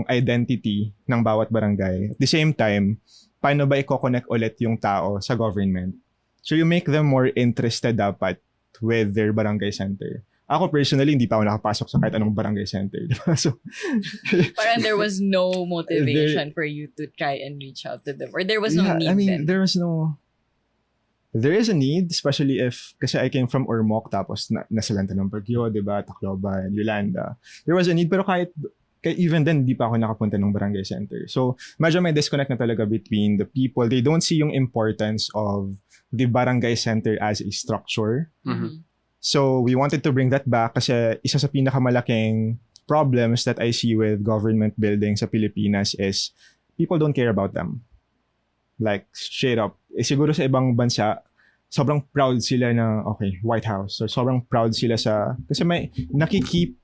identity ng bawat barangay. At the same time, paano ba i-connect ulit yung tao sa government? So you make them more interested dapat with their barangay center. Ako personally, hindi pa ako nakapasok sa kahit anong barangay center. Diba? So, parang there was no motivation for you to try and reach out to them. Or there was no need then. There is a need, especially if, kasi I came from Ormoc, tapos nasalanta ng Baguio, diba? Tacloban, Yolanda. There was a need, pero kahit even then, di pa ako nakapunta ng barangay center. So, medyo may disconnect na talaga between the people. They don't see yung importance of the barangay center as a structure. So, we wanted to bring that back kasi isa sa pinakamalaking problems that I see with government buildings sa Pilipinas is people don't care about them. Like, straight up. Siguro sa ibang bansa, sobrang proud sila na, okay, White House. So, sobrang proud sila kasi may nakikip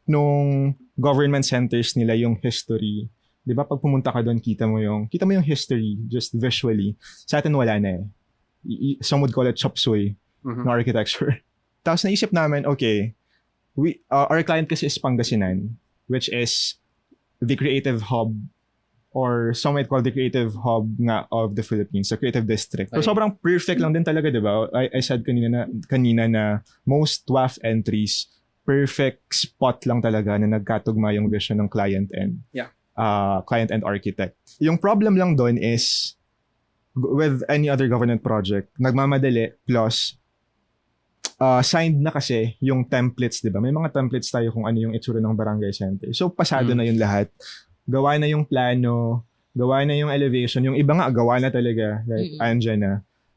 nung government centers nila yung history. 'Di ba pag pumunta ka doon, kita mo yung history just visually. Sa atin wala na eh. Some would call it chop suey na architecture. Tapos naisip namin, okay, our client kasi is Pangasinan, which is the creative hub, or some might call the creative hub nga of the Philippines, the creative district. So sobrang perfect lang din talaga, 'di ba? I said kanina na most WAF entries, perfect spot lang talaga na nagkatugma yung vision ng client and client and architect. Yung problem lang doon is with any other government project, nagmamadali, plus signed na kasi yung templates, 'di ba? May mga templates tayo kung ano yung itsura ng barangay center. So pasado na yung lahat. Gawa na yung plano, gawa na yung elevation, yung iba nga gawa na talaga, like andyan na.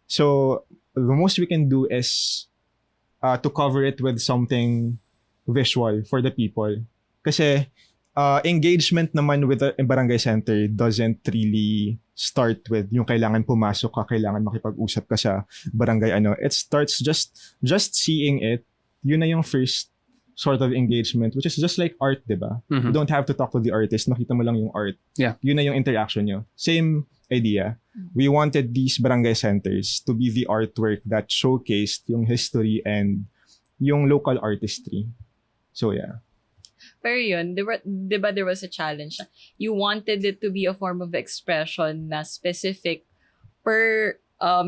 So the most we can do is to cover it with something visual for the people. Kasi engagement naman with a barangay center doesn't really start with yung kailangan pumasok ka, kailangan makipag-usap ka sa barangay It starts just seeing it. Yun na yung first sort of engagement, which is just like art, diba? You don't have to talk to the artist, makita mo lang yung art. Yeah. Yun na yung interaction nyo. Same idea. We wanted these barangay centers to be the artwork that showcased yung history and yung local artistry. So yeah. Pero yun, there was a challenge. You wanted it to be a form of expression na specific per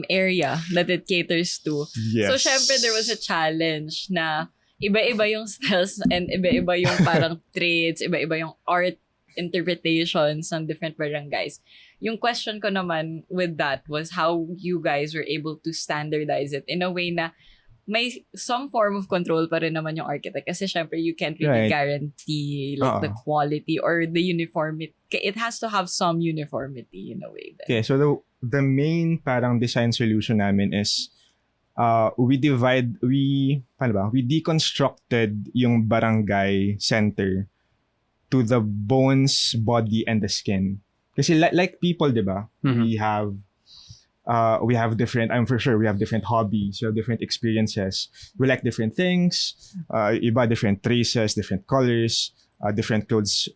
area that it caters to. Yes. So, syempre, there was a challenge na iba-iba yung styles and iba-iba yung parang traits, iba-iba yung art interpretations ng different barangays. Yung question ko naman with that was how you guys were able to standardize it in a way na may some form of control pa rin naman yung architect. Kasi syempre, you can't really Right. guarantee like the quality or the uniformity. It has to have some uniformity in a way. Then. Okay, so the main parang design solution namin is we deconstructed yung barangay center to the bones, body, and the skin. Kasi like people, di ba? We have different, I'm for sure, we have different hobbies, we have different experiences. We like different things, iba different traces, different colors, different clothes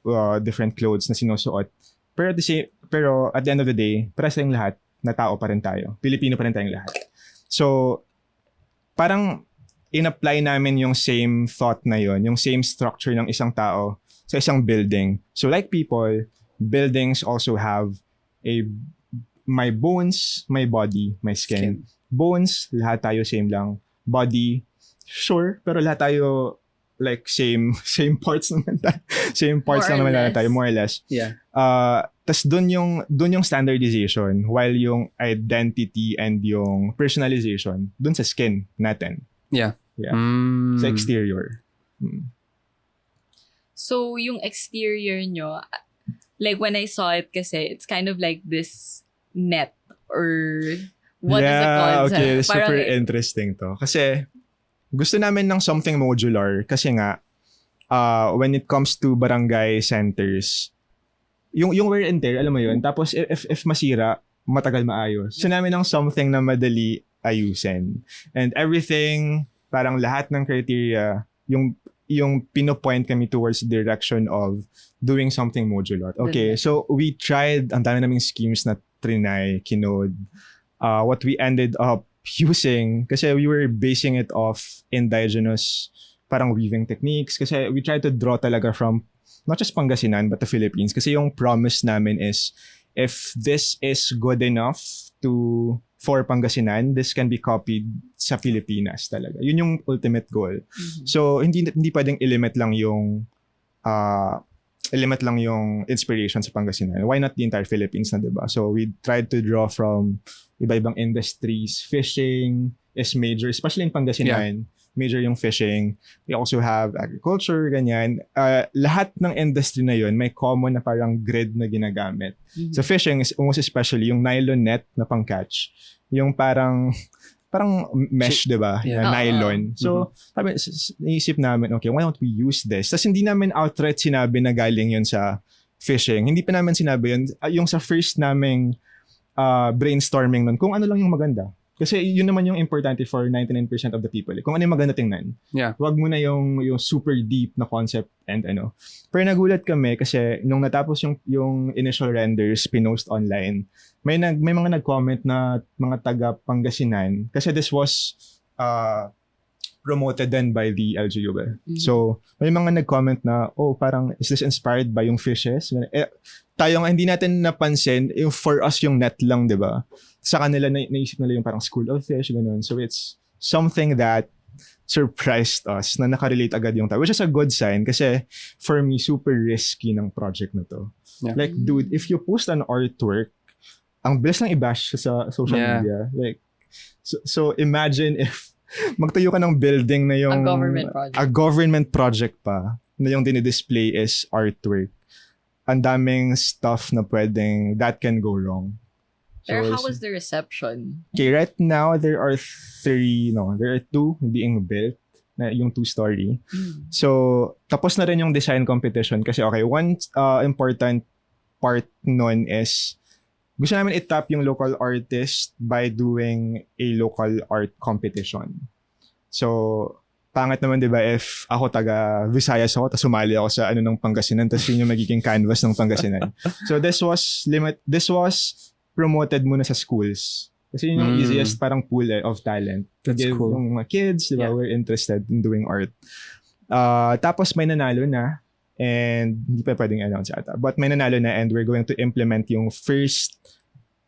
na sinusuot. Pero at the end of the day, para sa lahat, na tao pa rin tayo. Pilipino pa rin tayong lahat. So, parang in-apply namin yung same thought na yon, yung same structure ng isang tao sa isang building. So like people, buildings also have my bones, my body, my skin. Bones, lahat tayo same lang. Body, sure, pero lahat tayo like same parts naman tayo. Same parts lang naman tayo, more or less. Yeah. Tas dun yung standardization, while yung identity and yung personalization dun sa skin natin. Yeah. Yeah. Sa exterior. So, yung exterior nyo, like when I saw it kasi, it's kind of like this net or what is the concept? Okay, Parang, super interesting to. Kasi gusto namin ng something modular kasi nga when it comes to barangay centers, yung wear and tear, alam mo yun, tapos if masira, matagal maayos. Gusto namin ng something na madali ayusin. And everything, parang lahat ng criteria, yung pinopoint kami towards the direction of doing something modular. Okay, so we tried, ang dami naming schemes na trinay, kinod. What we ended up using, kasi we were basing it off indigenous parang weaving techniques. Kasi we tried to draw talaga from not just Pangasinan, but the Philippines. Kasi yung promise namin is, if this is good enough for Pangasinan, this can be copied sa Pilipinas talaga. Yun yung ultimate goal. So hindi pwedeng i-limit lang yung inspiration sa Pangasinan. Why not the entire Philippines na, diba? So we tried to draw from iba-ibang industries. Fishing is major, especially in Pangasinan. Major yung fishing. We also have agriculture, ganyan. Lahat ng industry na yun, may common na parang grid na ginagamit. So fishing is almost especially yung nylon net na pang-catch. Yung parang mesh, diba? Yeah. Nylon. So, naisip namin, okay, why don't we use this? Tapos hindi namin outright sinabi na galing yun sa fishing. Hindi pa namin sinabi yun. Yung sa first naming brainstorming nun, kung ano lang yung maganda. Kasi yun naman yung importante for 99% of the people. Kung ano yung maganda tingnan. Yeah. Huwag mo na yung super deep na concept and ano. Pero nagulat kami kasi nung natapos yung initial renders pinost online, may mga nag-comment na mga taga Pangasinan kasi this was promoted then by the LGU. So, may mga nag-comment na, parang is this inspired by yung fishes? Tayo nga hindi natin napansin, for us yung net lang, 'di ba? Sa kanila naisip nila yung parang school of fish, ganun. So it's something that surprised us na nakarelate agad yung tao, which is a good sign kasi for me, super risky ng project na to. Yeah. Like, dude, if you post an artwork, ang bilis lang i-bash sa social media. Like, so imagine if magtayo ka ng building na yung a government project pa na yung dinidisplay is artwork. Ang daming stuff na that can go wrong. Pero how was the reception? Okay, right now there are two being built na yung 2-story. So, tapos na rin yung design competition kasi okay, one important part nun is gusto namin itap yung local artist by doing a local art competition. So, pangit naman 'di ba if ako taga Visayas ako tapos sumali ako sa ng Pangasinan tapos yun yung magiging canvas ng Pangasinan. So this was promoted muna sa schools. Kasi yun yung easiest parang pool of talent. That's Give cool. yung mga kids, 'di ba, Yeah. we're interested in doing art. Tapos may nanalo na and hindi pa pwedeng announce ata. But may nanalo na and we're going to implement yung first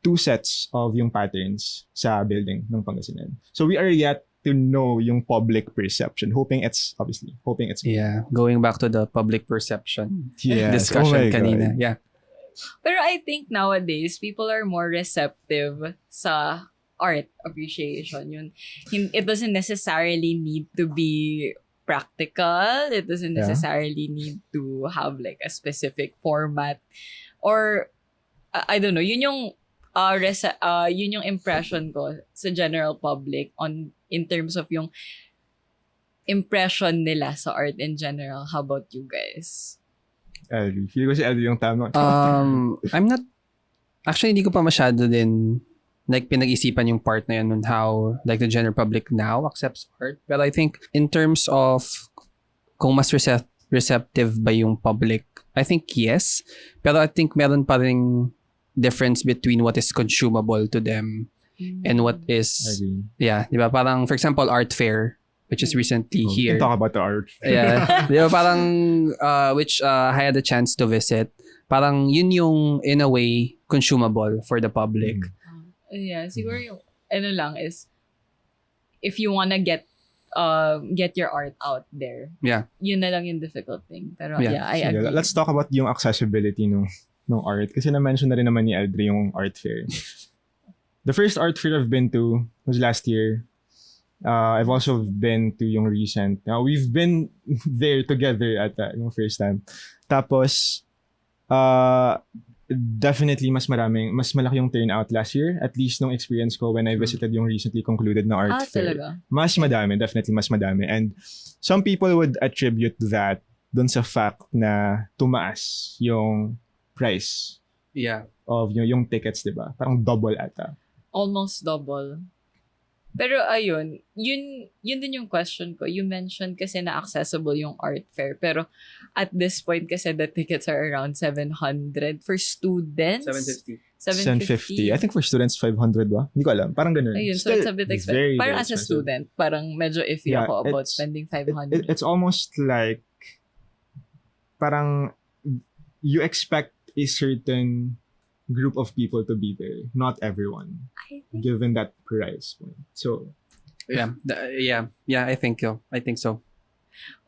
2 sets of yung patterns sa building ng Pangasinan. So we are yet to know yung public perception. Hoping it's good. Yeah, going back to the public perception Yes. discussion Oh my kanina. God. Yeah. Pero I think nowadays, people are more receptive sa art appreciation. It doesn't necessarily need to be practical. It doesn't Yeah. necessarily need to have like a specific format. Or, I don't know, yun yung impression ko sa general public in terms of yung impression nila sa art in general. How about you guys? Ellie. Feel ko si Ellie yung tama. I'm not, actually hindi ko pa masyado din like pinag-isipan yung part na yun on how like the general public now accepts art. But I think in terms of kung mas receptive ba yung public, I think yes. Pero I think meron pa ring difference between what is consumable to them and what is, Ellie. yeah, di ba? Parang, for example, art fair, which is recently We here. can talk about the art. Yeah. Di ba parang, which I had a chance to visit. Parang yun yung, in a way, consumable for the public. Yeah, siguro yung lang is if you wanna get your art out there. Yeah. Yun na lang yung difficult thing. Pero Yeah. I Sige, agree. let's talk about yung accessibility nung art. Kasi na-mention na rin naman ni Eldre yung art fair. The first art fair I've been to was last year. I've also been to yung recent. We've been there together at yung first time. Tapos, definitely mas malaki yung turnout last year. At least nung experience ko when I visited yung recently concluded na art fair. Talaga? Mas madami, definitely mas madami. And some people would attribute that dun sa fact na tumaas yung price Yeah. of yung tickets, di ba? Parang double ata. Almost double. Pero ayun, yun din yung question ko. You mentioned kasi na accessible yung art fair. Pero at this point kasi the tickets are around 700 for students. 750. 750. I think for students, 500 ba? Hindi ko alam. Parang ganun. Ayun, so it's a bit expensive. very, Parang very as a expensive. student, parang medyo iffy Yeah, ako about it's- spending 500. It's almost like parang you expect a certain group of people to be there. Not everyone. I think Given that price point. So, Yeah. Yeah, I think so.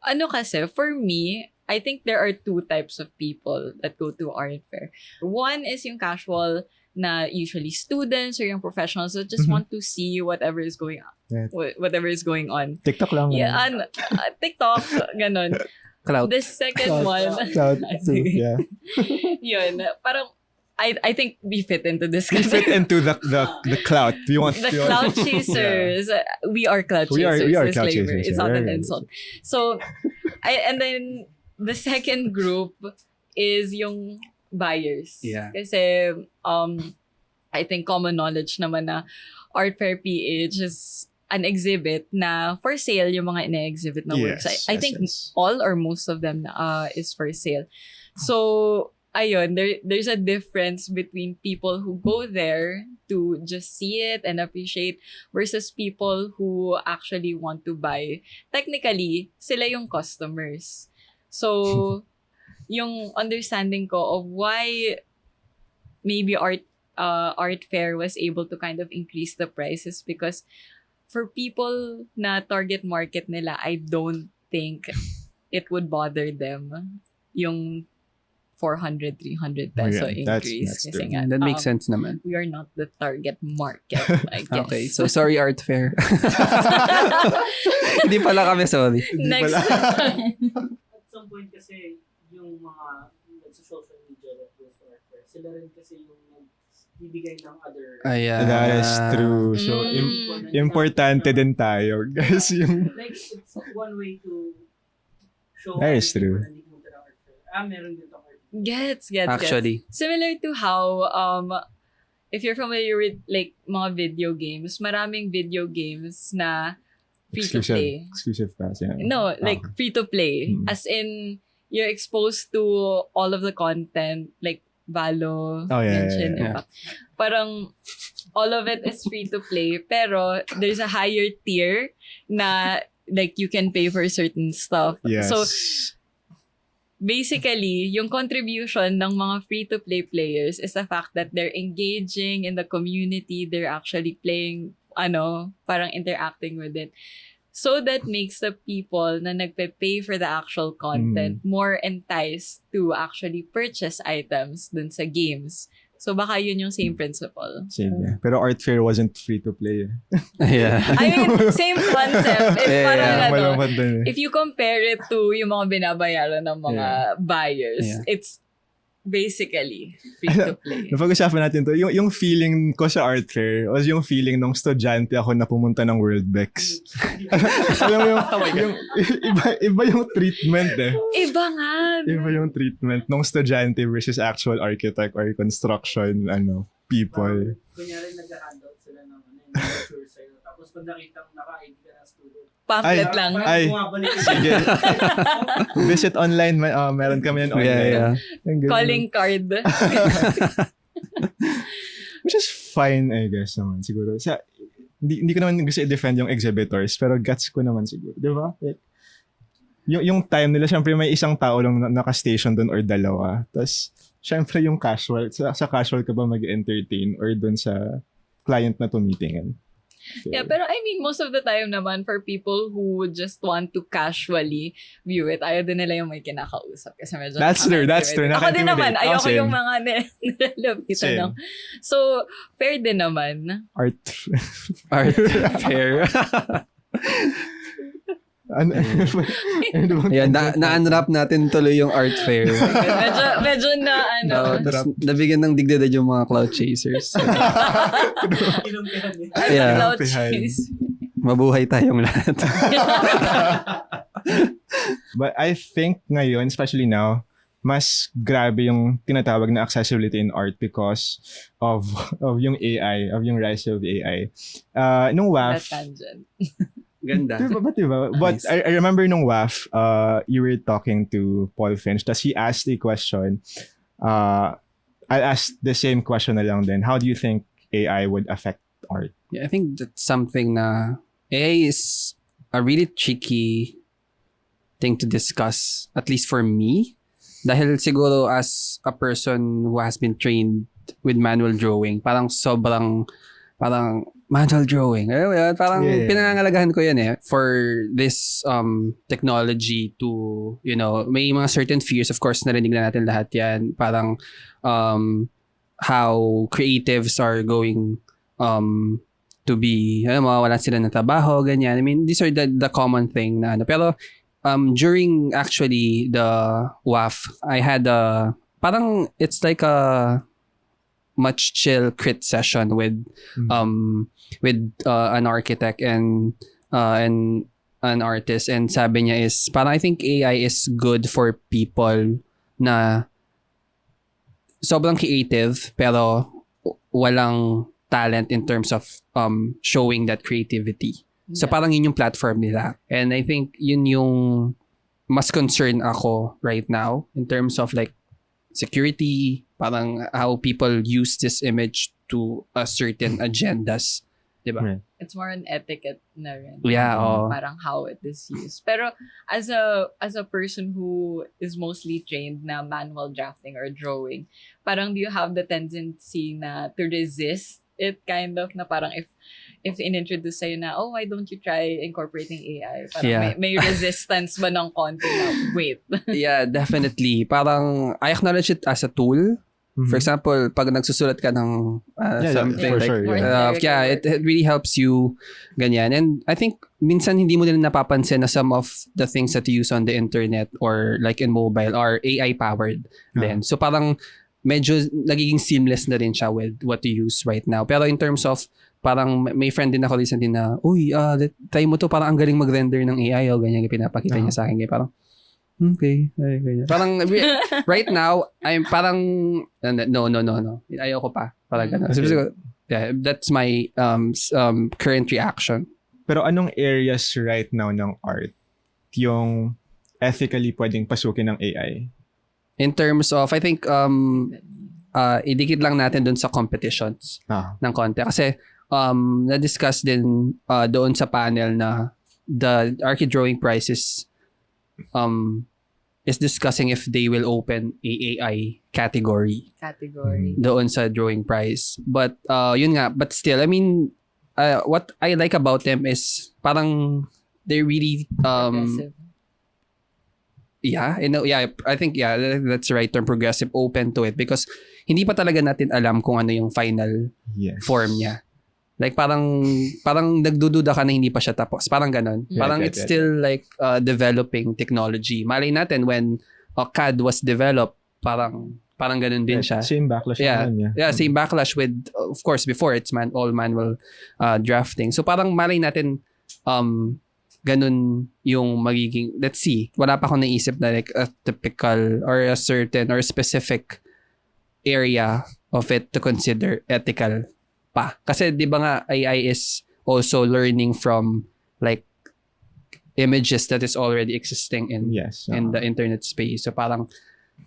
ano kasi, for me, I think there are 2 types of people that go to art fair. One is yung casual na usually students or yung professionals that just Mhm. want to see whatever is going on. Yeah. Whatever is going on. TikTok lang. Yeah, TikTok, ganon. Clout. The second one, Cloud too, yeah. yun, parang, I think we fit into this. We fit into the clout. We want The cloud chasers. We are cloud We are- chasers. we are Disclaimer. cloud chasers, It's yeah. not an Very- insult. So, and then the second group is yung buyers. Yeah. Kasi, I think common knowledge naman na Art Fair PH is an exhibit na for sale yung mga ina-exhibit na works. I think all or most of them is for sale. So, ayun, there's a difference between people who go there to just see it and appreciate versus people who actually want to buy. Technically, sila yung customers. So, yung understanding ko of why maybe art fair was able to kind of increase the prices because for people na target market nila, I don't think it would bother them yung 400, 300 peso Yeah, increase. that's Kasi true. nga, That makes sense naman. we are not the target market, I guess. Okay, so sorry art fair. Hindi pala kami sorry. Next. At some point kasi, yung mga nagsa-social media that goes to art fair, sila rin kasi yung nagbibigay ng other... Ayan. That is true. So, importante din tayo. Guys, yung... Like, it's one way to show That is other true. people na hindi pumunta ng art fair. Meron din tong art fair. Gets. Actually. Similar to how if you're familiar with like mga video games, maraming video games na free to play. Exclusive pass, yeah. No, like free to play. As in, you're exposed to all of the content, like Valo, Genshin yeah. Impact. Parang all of it is free to play, pero there's a higher tier na like you can pay for certain stuff. Yes. So basically, yung contribution ng mga free-to-play players is the fact that they're engaging in the community, they're actually playing, parang interacting with it. So that makes the people na nagpe-pay for the actual content more enticed to actually purchase items dun sa games. So baka yun yung same principle. Same, yeah. Pero Art Fair wasn't free to play. Yeah. I mean, same concept. If If you compare it to yung mga binabayaran ng mga buyers, it's basically free to play. Napag-usapan natin to. Yung feeling ko sa Art Fair was yung feeling nung estudyante ako na pumunta ng World Bex. Alam mo yung iba yung treatment Iba nga. Iba yung treatment nung estudyante versus actual architect or construction people. Kunyari nag-handout sila ng brochure sa'yo. Tapos pag nakita mo naka-ID ka na student. Pamphlet lang. Sige. Visit online. Meron kami yan online. Yeah. Calling card. Which is fine, I guess naman, siguro. Hindi ko naman gusto i-defend yung exhibitors, pero gets ko naman siguro. Di ba? Like, yung time nila, syempre may isang tao lang naka-station doon or dalawa. Tapos, syempre yung casual. Sa casual ka ba mag-entertain or doon sa client na tumitingin? Yeah, pero I mean, most of the time naman, for people who would just want to casually view it, ayaw din nila yung may kinakausap. Kasi medyo That's true. Ako din naman, ayoko same. yung mga nilalapitan lang. So, fair din naman. Art Fair. Yan, na-unwrap natin tuloy yung Art Fair. medyo na Tapos nabigyan ng dignidad yung mga cloud chasers. Cloud chase. Mabuhay tayong lahat. But I think ngayon, especially now, mas grabe yung tinatawag na accessibility in art because of yung AI, of yung rise of AI. Nung WAF, That tangent. Ganda. Diba? But Nice. I remember nung WAF, you were talking to Paul Finch, tas he asked a question. I'll ask the same question na lang then. How do you think AI would affect art? Yeah, I think that's something na AI is a really tricky thing to discuss, at least for me. Dahil siguro as a person who has been trained with manual drawing, parang manual drawing. Parang pinangangalagahan ko yan for this technology to, may mga certain fears, of course, narinig na natin lahat yan. Parang how creatives are going to be, mawawalan sila ng trabaho, ganyan. I mean, these are the common thing na Pero during actually the WAF, I had parang it's like a much chill crit session with an architect and an artist, and sabi niya is parang I think AI is good for people na sobrang creative pero walang talent in terms of showing that creativity. So parang yun yung platform nila, and I think yun yung mas concerned ako right now in terms of like security, parang how people use this image to a certain agendas, diba? Right. It's more an etiquette na rin. Yeah, Parang how it is used. Pero as a person who is mostly trained na manual drafting or drawing, parang do you have the tendency na to resist it, kind of na parang if in-introduce sa'yo na, why don't you try incorporating AI? Parang may resistance ba ng konti na, wait. Yeah, definitely. Parang I acknowledge it as a tool. Mm-hmm. For example, pag nagsusulat ka ng something for like, sure, it really helps you ganyan. And I think minsan hindi mo din napapansin na some of the things that you use on the internet or like in mobile are AI powered then. So parang medyo nagiging seamless na rin siya with what you use right now. Pero in terms of parang may friend din ako recently na, try mo to, parang ang galing mag-render ng AI o ganyan, pinapakita niya sa akin. Parang, Okay. Parang right now, I'm parang no. Ayoko pa. Parang ganun. Okay. Yeah, that's my current reaction. Pero anong areas right now ng art yung ethically pwedeng pasukin ng AI? In terms of, I think, idikit lang natin dun sa competitions ng konti. Kasi, na-discuss din doon sa panel na the Archie Drawing Prize is discussing if they will open a AI category doon sa drawing prize. But, yun nga, but still, I mean, what I like about them is parang they're really Progressive. I think that's the right term, progressive, open to it because hindi pa talaga natin alam kung ano yung final form niya. Like parang nagdududa ka na hindi pa siya tapos. Parang ganun. Parang it's still like developing technology. Malay natin when CAD was developed, parang ganun din siya. Same backlash naman niya. Yeah, same backlash with, of course, before it's all manual drafting. So parang malay natin ganun yung magiging, let's see, wala pa akong naisip na like a typical or a certain or specific area of it to consider ethical pa. Kasi di ba nga AI is also learning from like images that is already existing in the internet space. So parang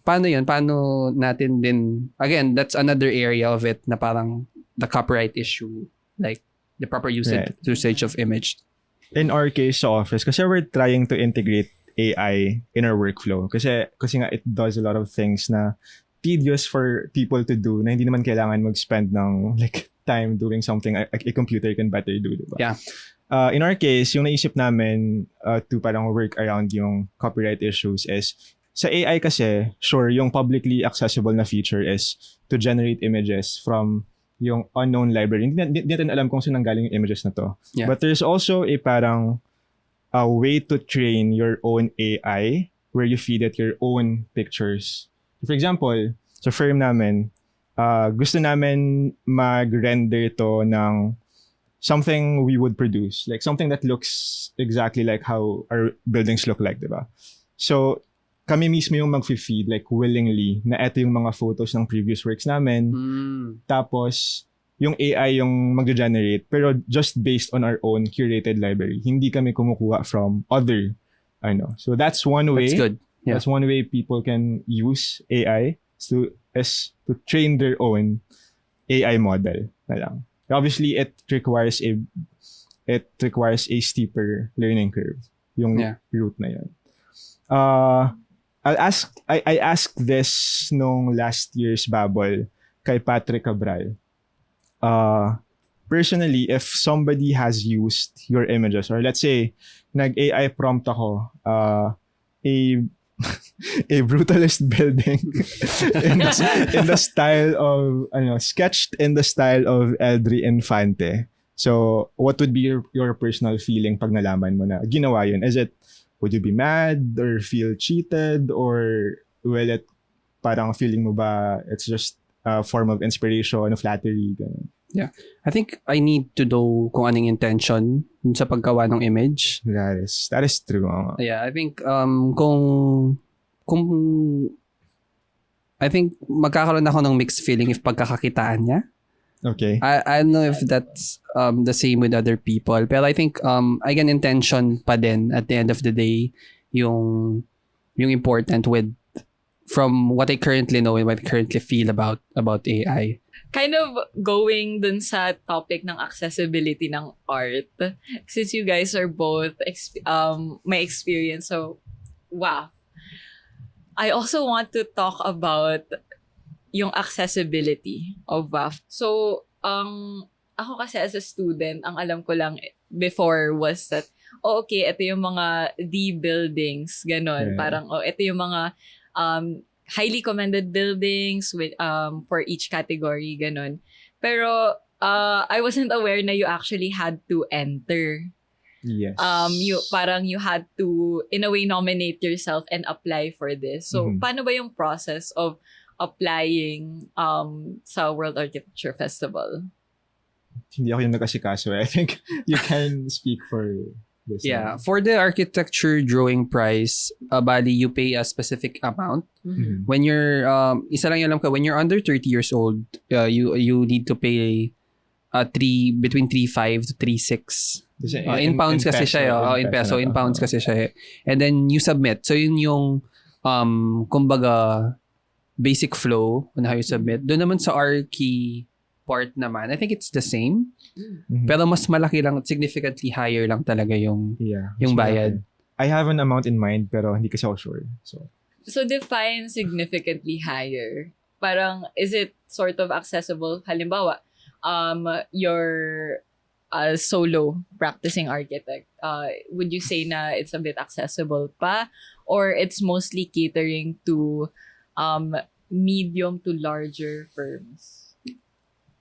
paano yun? Paano natin din, again, that's another area of it na parang the copyright issue, like the proper usage of image. In our case sa office, kasi we're trying to integrate AI in our workflow. Kasi nga it does a lot of things na tedious for people to do na hindi naman kailangan mag-spend ng like time doing something a computer can better do, diba? Yeah. In our case, yung naisip namin to parang work around yung copyright issues is sa AI kasi, sure, yung publicly accessible na feature is to generate images from yung unknown library. Hindi natin alam kung saan nanggaling yung images na to. Yeah. But there's also a way to train your own AI where you feed it your own pictures. For example, sa firm namin, gusto namin mag-render to ng something we would produce. Like something that looks exactly like how our buildings look like, diba? So, kami mismo yung mag-feed like willingly na eto yung mga photos ng previous works namin. Tapos, yung AI yung mag-generate pero just based on our own curated library. Hindi kami kumukuha from other, So that's one way. That's good. Yeah. That's one way people can use AI to train their own AI model na lang. Obviously, it requires a steeper learning curve. Yung route na yun. I asked this nung last year's Babble kay Patrick Cabral. Personally, if somebody has used your images, or let's say, nag-AI prompt ako, a brutalist building in the style of, sketched in the style of Eldri Infante. So, what would be your personal feeling pag nalaman mo na ginawa yun? Would you be mad or feel cheated, or will it parang feeling mo ba it's just a form of inspiration, flattery, ganun? Yeah. I think I need to know kung anong intention sa paggawa ng image. That is true. Yeah, I think kung I think magkakaroon ako ng mixed feeling if pagkakakitaan niya. Okay. I don't know if that's the same with other people. Pero I think again, intention pa din at the end of the day yung important from what I currently know and what I currently feel about AI. Kind of going dun sa topic ng accessibility ng art. Since you guys are both may experience, so wow. I also want to talk about yung accessibility of WAF. So, ako kasi as a student, ang alam ko lang before was that, okay, ito yung mga D buildings, ganon. Parang, ito yung mga highly commended buildings with for each category, ganon. Pero, I wasn't aware na you actually had to enter. Yes. You had to, in a way, nominate yourself and apply for this. So, paano ba yung process of applying sa World Architecture Festival? Hindi ako yung nag-asikaso. I think you can speak for this. Yeah, for the architecture drawing price, bali you pay a specific amount. Mhm. When you're isa lang yung alam ko, when you're under 30 years old, you need to pay between 3.5 to 3.6. Kasi In pounds kasi peso, siya, in peso, in pounds kasi siya. And then you submit. So yun yung kumbaga basic flow on how you submit. Doon naman sa Archi part naman, I think it's the same. Mhm. Pero mas malaki lang, significantly higher lang talaga yung Yeah. yung Mas bayad. malaki. I have an amount in mind pero hindi kasi ako sure. So define significantly higher. Parang, is it sort of accessible? Halimbawa, you're a solo practicing architect. Would you say na it's a bit accessible pa? Or it's mostly catering to medium to larger firms?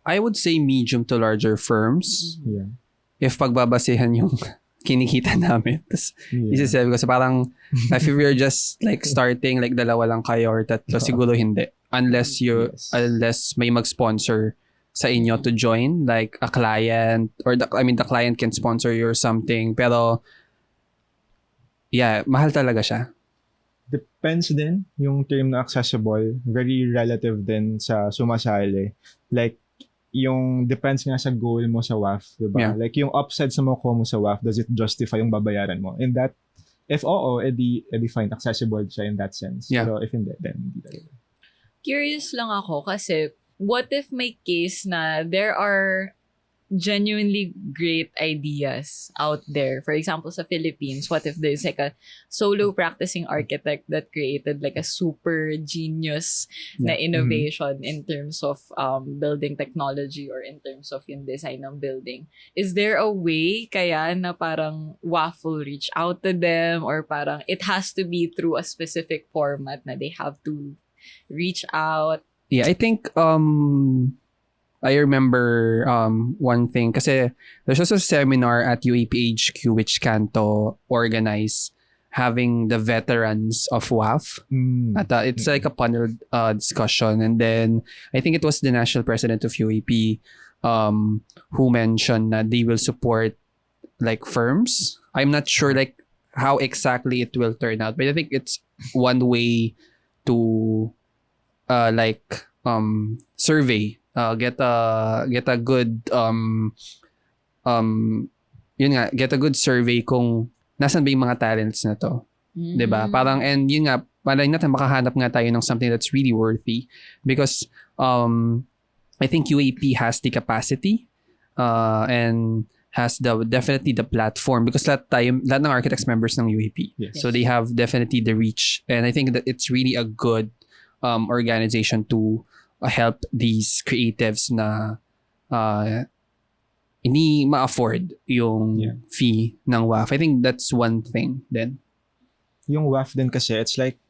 I would say medium to larger firms. yeah. If pagbabasehan yung kinikita namin. Tapos Yeah. isasabi ko, so parang if you're just like starting, like dalawa lang kayo or tatlo, siguro hindi. Unless Yes. may mag-sponsor sa inyo to join, like a client, or the client can sponsor you or something. Pero, yeah, mahal talaga siya. Depends din yung term na accessible. Very relative din sa sumasali. Like, yung depends nga sa goal mo sa WAF, diba? Yeah. Like, yung upside sa makuha mo sa WAF, does it justify yung babayaran mo? And that, if oo, edi fine, accessible siya in that sense. Yeah. Pero if hindi, then hindi talaga. Curious lang ako kasi what if may case na there are genuinely great ideas out there? For example, sa Philippines, what if there's like a solo practicing architect that created like a super genius na innovation in terms of building technology or in terms of yung design ng building? Is there a way kaya na parang WAF will reach out to them, or parang it has to be through a specific format na they have to reach out? Yeah, I think I remember one thing kasi there's also a seminar at UAPHQ which Canto organized, having the veterans of WAF. At it's like a panel discussion, and then I think it was the national president of UAP who mentioned that they will support like firms. I'm not sure like how exactly it will turn out, but I think it's one way to survey, get a good get a good survey kung nasan ba yung mga talents na to. 'Di ba? Parang, and yun nga, malay natin makahanap nga tayo ng something that's really worthy, because I think UAP has the capacity and has definitely the platform, because lahat ng architects members ng UAP. Yes. So they have definitely the reach, and I think that it's really a good organization to help these creatives na hindi ma-afford yung fee ng WAF. I think that's one thing then. Yung WAF din kasi, it's like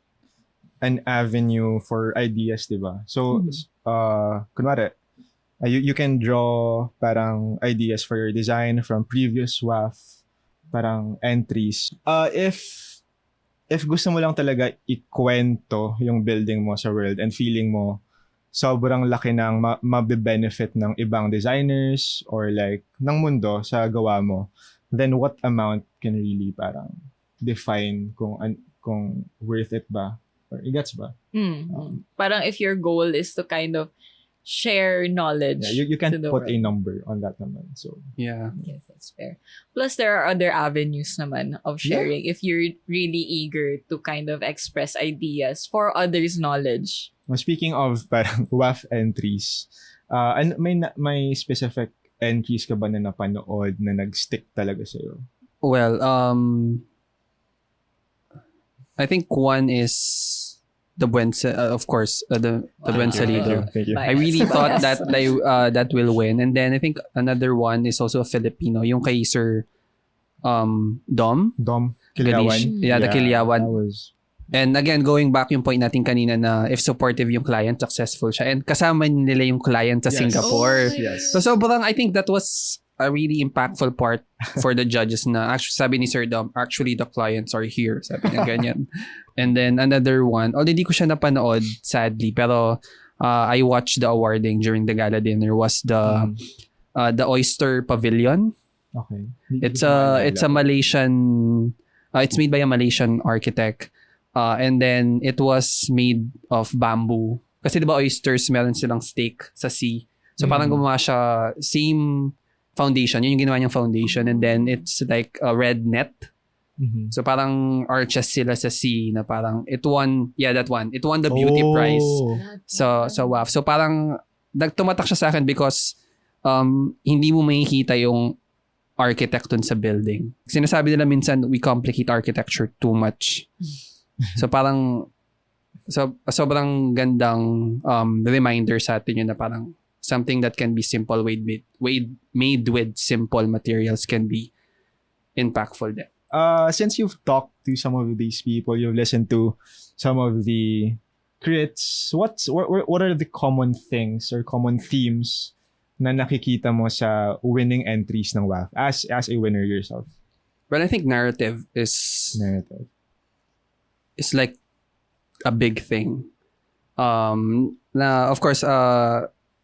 an avenue for ideas, di ba? So, kunwari, you can draw parang ideas for your design from previous WAF, parang entries. If gusto mo lang talaga ikwento yung building mo sa world and feeling mo sobrang laki ng mabe-benefit ng ibang designers or like ng mundo sa gawa mo, then what amount can really parang define kung worth it ba? Or gets ba? Parang if your goal is to kind of share knowledge. Yeah, you can't to the put a world. number on that naman. So, Yeah. Yes, that's fair. Plus, there are other avenues naman of sharing if you're really eager to kind of express ideas for others' knowledge. speaking of parang WAF entries, may specific entries ka ba na napanood na nag-stick talaga sa'yo? Well, I think one is the Buensa, of course, the Buensa Thank Lido. you. Thank you. Bye. I really Bias. thought that that will win. And then I think another one is also a Filipino, yung kay Sir Dom Dom Kilyawan. Yeah, the Kilyawan. That was, And again, going back yung point natin kanina na if supportive yung client, successful siya. And kasama nila yung client sa Yes. Singapore. Oh, yes. So sobrang, I think that was a really impactful part for the judges na actually sabi ni Sir Dom, actually the clients are here. Sabi niya ganyan. And then another one, although di ko siya napanood sadly, pero I watched the awarding during the gala dinner, was the Oyster Pavilion. Okay. It's a Malaysian it's made by a Malaysian architect. And then it was made of bamboo. Kasi 'di ba oysters meron silang stake sa sea. So parang gumawa siya same foundation, yun yung ginawa niyang foundation, and then it's like a red net. Mhm. So parang arches sila sa sea na parang it won the beauty prize. So wow. So parang tumatak siya sa akin because hindi mo makikita yung architect dun sa building. Sinasabi nila minsan we complicate architecture too much. So parang sobrang gandang reminder sa atin yun na parang something that can be simple made with simple materials can be impactful din. Since you've talked to some of these people, you've listened to some of the crits, what are the common things or common themes na nakikita mo sa winning entries ng WAF as a winner yourself? But I think narrative is like a big thing. Na of course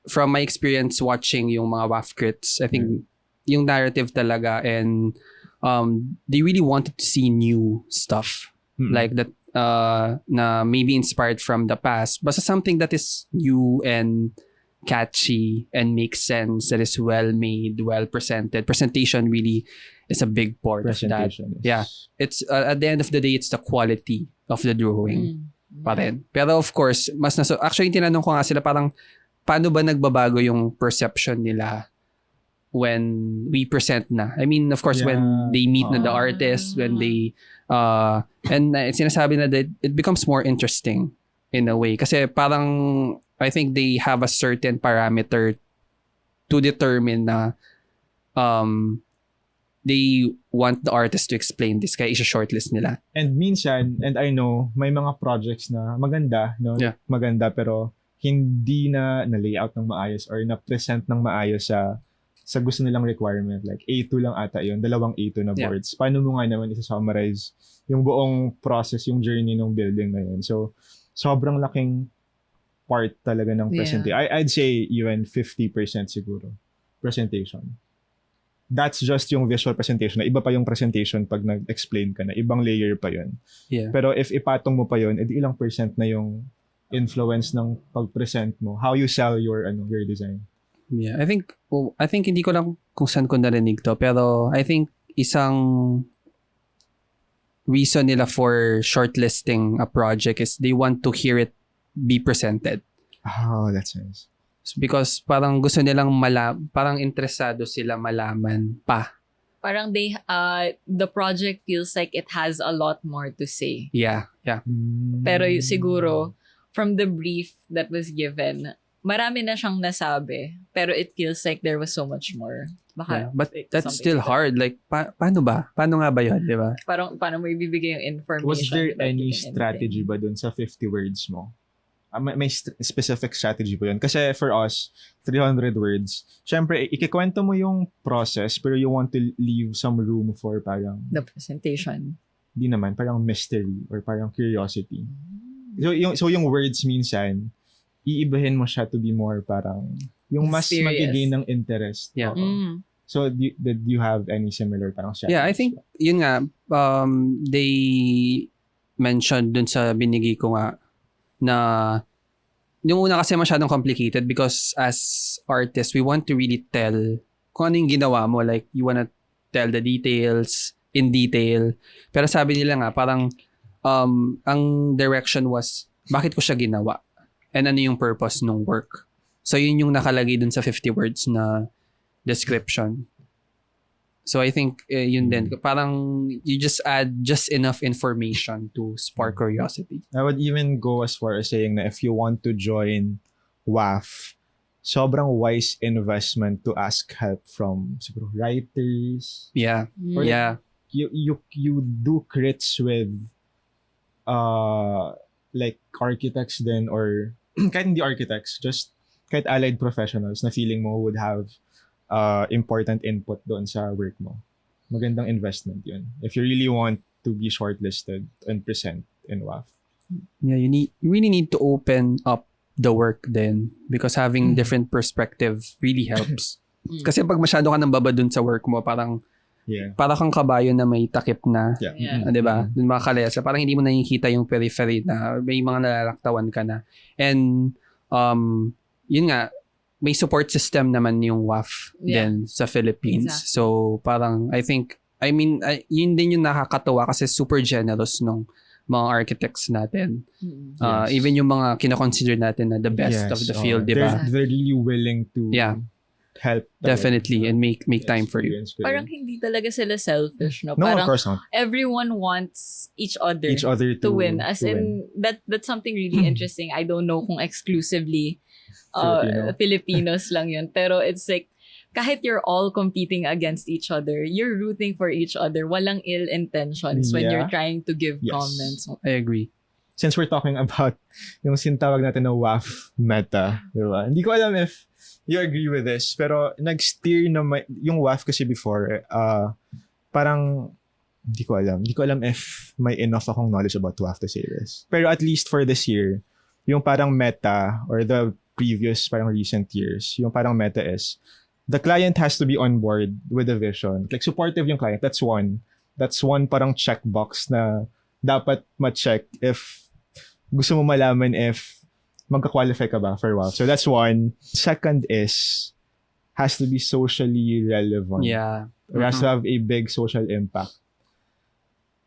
from my experience watching yung mga WAF crits, I think yung narrative talaga, and they really wanted to see new stuff like that na maybe inspired from the past, but something that is new and catchy and makes sense, that is well made, well presented. Presentation really is a big part of that. Yeah, it's at the end of the day, it's the quality of the drawing pa rin. Pero of course, actually tinanong ko nga sila parang paano ba nagbabago yung perception nila when we present na? I mean, of course, when they meet na the artist, when they and sinasabi na that it becomes more interesting in a way. Kasi parang I think they have a certain parameter to determine na they want the artist to explain this, kaya isa-shortlist nila. And minsan, and I know, may mga projects na maganda, no? Yeah. Maganda, pero hindi na layout ng maayos or na-present ng maayos sa gusto nilang requirement. Like, A2 lang ata yun, 2 A2 na boards. Paano mo nga naman isa-summarize yung buong process, yung journey ng building na yun? So, sobrang laking part talaga ng presentation. I'd say even 50% siguro. Presentation. That's just yung visual presentation. Na iba pa yung presentation pag nag-explain ka na. Ibang layer pa yun. Yeah. Pero if ipatong mo pa yun, edi ilang percent na yung influence ng pag-present mo, how you sell your design. Yeah, I think hindi ko lang kung saan ko narinig to, pero I think isang reason nila for shortlisting a project is they want to hear it be presented. Oh, that's nice. Because parang gusto nilang parang interesado sila malaman pa. Parang the project feels like it has a lot more to say. Yeah. Pero siguro, from the brief that was given, marami na siyang nasabi, pero it feels like there was so much more. Baka, But that's still hard. Like, paano ba? Paano nga ba yun, di ba? Parang, paano mo ibibigay yung information? Was there without any giving strategy anything? ba dun sa 50 words mo? May specific strategy ba yun? Kasi for us, 300 words, syempre, ikikwento mo yung process, pero you want to leave some room for parang, The presentation. di naman, parang mystery or parang curiosity. So yung words minsan, iibahin mo siya to be more parang, yung mas Mysterious. magiging ng interest. Yeah. Oo. So, did you have any similar parang strategies? Yeah, I think, yun nga, they mentioned dun sa binigay ko nga, na yung una kasi masyadong complicated because as artists, we want to really tell kung ano yung ginawa mo. Like, you wanna tell the details in detail. Pero sabi nila nga, parang ang direction was, bakit ko siya ginawa? And ano yung purpose ng work? So, yun yung nakalagay dun sa 50 words na description. So, I think yun din. Parang you just add just enough information to spark curiosity. I would even go as far as saying na if you want to join WAF, sobrang wise investment to ask help from siguro writers. Yeah. Mm. Yeah. You do crits with like architects then, or kahit hindi architects, just kahit allied professionals na feeling mo would have important input doon sa work mo. Magandang investment yun. If you really want to be shortlisted and present in WAF. Yeah, you really need to open up the work then, because having different perspective really helps. Kasi pag masyado ka nang babad dun sa work mo, parang kang kabayo na may takip na, Yeah. 'di ba? Dun makakalesa, parang hindi mo nakikita yung periphery na may mga nalalaktawan ka na. And yun nga, may support system naman yung WAF din sa Philippines. Exactly. So parang yun din yung nakakatuwa kasi super generous nung mga architects natin. Even yung mga kinoconsider natin na the best of the field, di ba? They're really willing to help. Definitely, and make time for you. Parang hindi talaga sila selfish, no? No, Parang of course not. everyone wants each other to win. As in, that's something really interesting. I don't know kung exclusively Filipinos lang yun. Pero it's like, kahit you're all competing against each other, you're rooting for each other. Walang ill intentions when you're trying to give comments. I agree. Since we're talking about yung sintawag natin na WAF meta, di ba? Hindi ko alam if you agree with this, pero nag-steer na yung WAF kasi before, parang hindi ko alam if may enough akong knowledge about WAF to say this. Pero at least for this year, yung parang meta or the previous parang recent years, yung parang meta is the client has to be on board with the vision. Like, supportive yung client. That's one. That's one parang checkbox na dapat ma-check if gusto mo malaman if magka-qualify ka ba for WAF. So, that's one. Second is, has to be socially relevant. Yeah. It has to have a big social impact.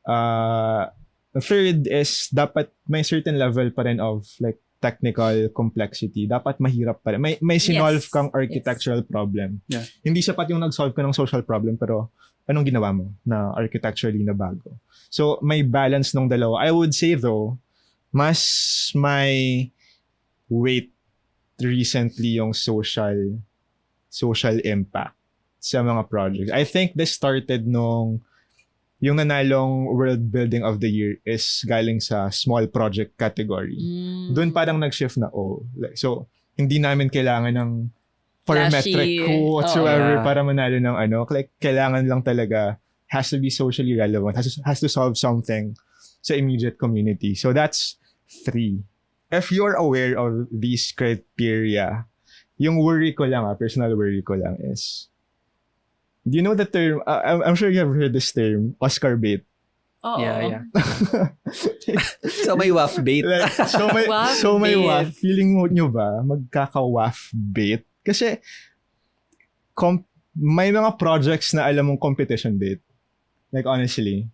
The third is, dapat may certain level pa rin of, like, technical complexity. Dapat mahirap pa rin. May sinolve kang architectural problem. Yeah. Hindi sapat yung nag-solve ka ng social problem, pero anong ginawa mo na architecturally na bago? So, may balance ng dalawa. I would say though, mas may weight recently yung social impact sa mga projects. I think this started nung yung nanalong World Building of the Year is galing sa small project category. Doon parang nag-shift na, so, hindi namin kailangan ng parametric whatsoever para manalo ng like, kailangan lang talaga, has to be socially relevant, has to solve something sa immediate community. So, that's 3. If you're aware of these criteria, yung worry ko lang, personal worry ko lang is, do you know the term? I'm sure you have heard this term, Oscar bait. Yeah. So may WAF bait. Like, so may WAF. Feeling mo nyo ba magkaka-WAF bait? Kasi may mga projects na alam mong competition bait. Like honestly,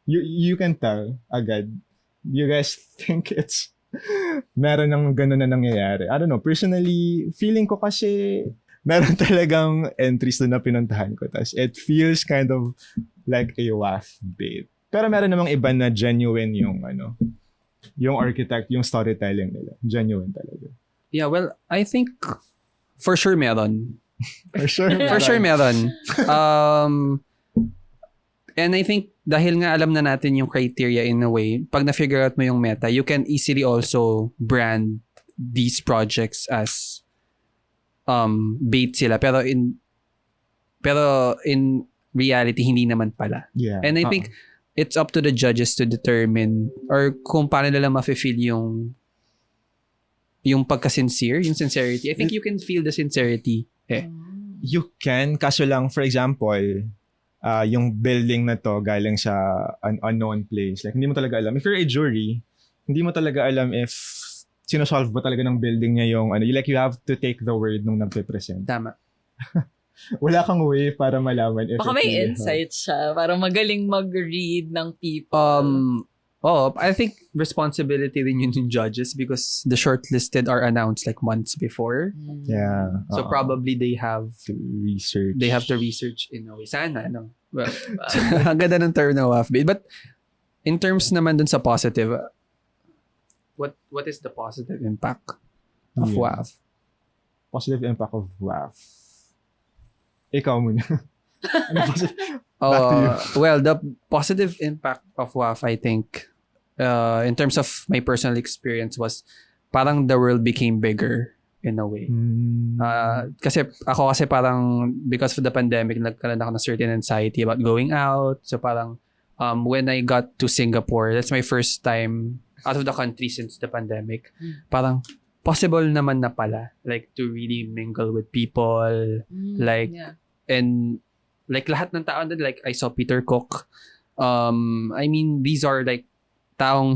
you can tell agad. You guys think it's meron ng ganun na nangyayari. I don't know. Personally, feeling ko kasi meron talagang entries na pinuntahan ko. Tas it feels kind of like a WAF bait. Pero meron namang iba na genuine yung yung architect, yung storytelling nila. Genuine talaga. Yeah, well, I think for sure meron. For sure meron. And I think dahil nga alam na natin yung criteria in a way, pag na-figure out mo yung meta, you can easily also brand these projects as bait sila, pero in reality hindi naman pala. Yeah. And I think it's up to the judges to determine or kung paano nila ma-feel yung pagka-sincere, yung sincerity. I think you can feel the sincerity. You can, kaso lang, for example, yung building na to galing sa an unknown place. Like, hindi mo talaga alam. If you're a jury, hindi mo talaga alam if sinosolve ba talaga ng building niya yung like you have to take the word nung nagpe-present. Tama. Wala kang way para malaman if baka may insight siya. Parang magaling mag-read ng people. I think responsibility din yun yung judges because the shortlisted are announced like months before. Yeah. So probably they have to research. They have to research in a way. Sana, Well, ang ganda ng term na WAF bait. But in terms naman dun sa positive, what is the positive impact of WAF? Positive impact of WAF. Ikaw muna. Well, the positive impact of WAF, I think, in terms of my personal experience was parang the world became bigger in a way. Kasi parang because of the pandemic, nagkaroon ako ng certain anxiety about going out. So parang when I got to Singapore, that's my first time out of the country since the pandemic. Parang possible naman na pala, like, to really mingle with people, like, yeah. and, like, lahat ng tao doon, like, I saw Peter Cook. I mean, these are, like, taong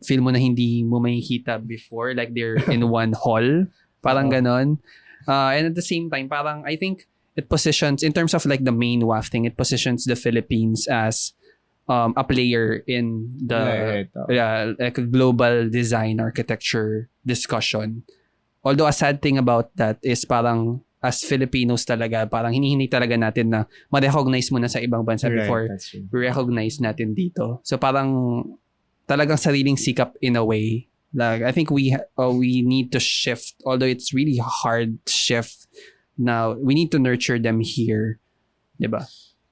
feel mo na hindi mo makikita before, like, they're in one hall, parang ganon. And at the same time, parang, I think, it positions, in terms of, like, the main WAF thing, it positions the Philippines as a player in the like a global design architecture discussion. Although a sad thing about that is parang as Filipinos talaga, parang hinihingi talaga natin na ma-recognize muna sa ibang bansa before recognize natin dito. So parang talagang sariling sikap in a way. Like I think we need to shift, although it's really hard shift now. We need to nurture them here. Diba?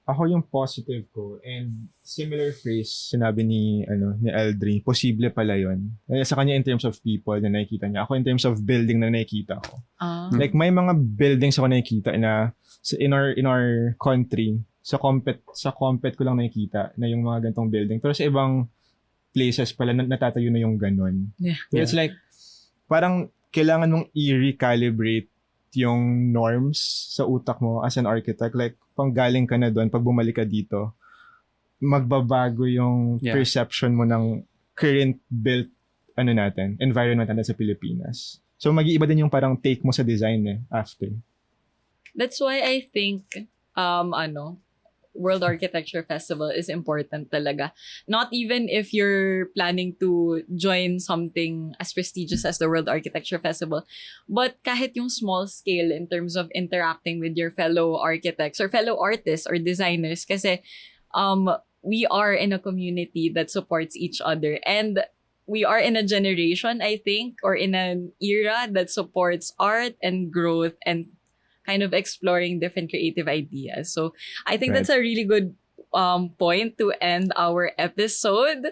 Ako yung positive ko, and similar phrase sinabi ni Eldri, posible pala yun. Sa kanya in terms of people na nakikita niya, ako in terms of building na nakikita ko. Like may mga buildings ako nakikita na in our country, sa compet ko lang nakikita na yung mga ganitong building. Pero sa ibang places pala natatayo na yung ganun. So it's like parang kailangan mong i-recalibrate yung norms sa utak mo as an architect. Like, pang galing ka na doon, pag bumalik ka dito, magbabago yung perception mo ng current built environment natin sa Pilipinas. So, mag-iiba din yung parang take mo sa design after. That's why I think, World Architecture Festival is important talaga. Not even if you're planning to join something as prestigious as the World Architecture Festival, but kahit yung small scale in terms of interacting with your fellow architects or fellow artists or designers, kasi we are in a community that supports each other, and we are in a generation, I think, or in an era that supports art and growth and kind of exploring different creative ideas. So I think that's a really good point to end our episode.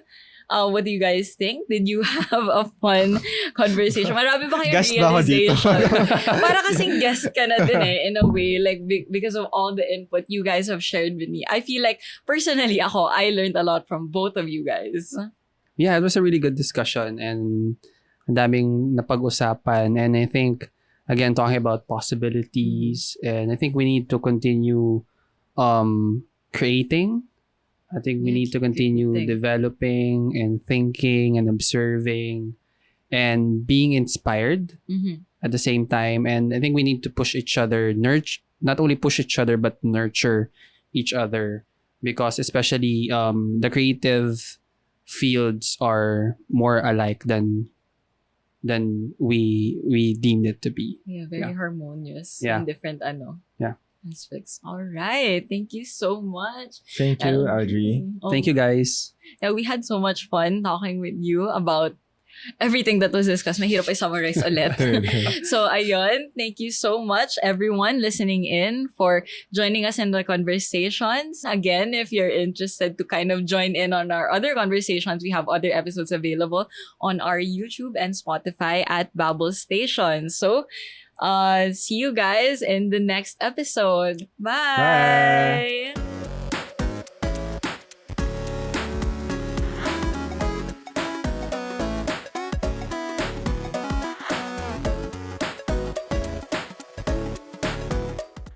What do you guys think? Did you have a fun conversation? Marami ba kayong guest ba ako dito? realization? Para kasing guest ka na din in a way, like because of all the input you guys have shared with me. I feel like, personally ako, I learned a lot from both of you guys. Yeah, it was a really good discussion and ang daming napag-usapan, and I think again, talking about possibilities, and I think we need to continue creating. I think we need to continue developing and thinking and observing and being inspired at the same time. And I think we need to push each other, not only push each other, but nurture each other, because especially the creative fields are more alike than we deemed it to be. Yeah, very harmonious Yeah. in different Yeah. aspects. All right. Thank you so much. Thank you, Audrey. Thank you, guys. Yeah, we had so much fun talking with you about everything that was discussed. Mahirap i-summarize ulit. So, ayun. Thank you so much, everyone listening in, for joining us in the conversations. Again, if you're interested to kind of join in on our other conversations, we have other episodes available on our YouTube and Spotify at Babble Station. So, see you guys in the next episode. Bye!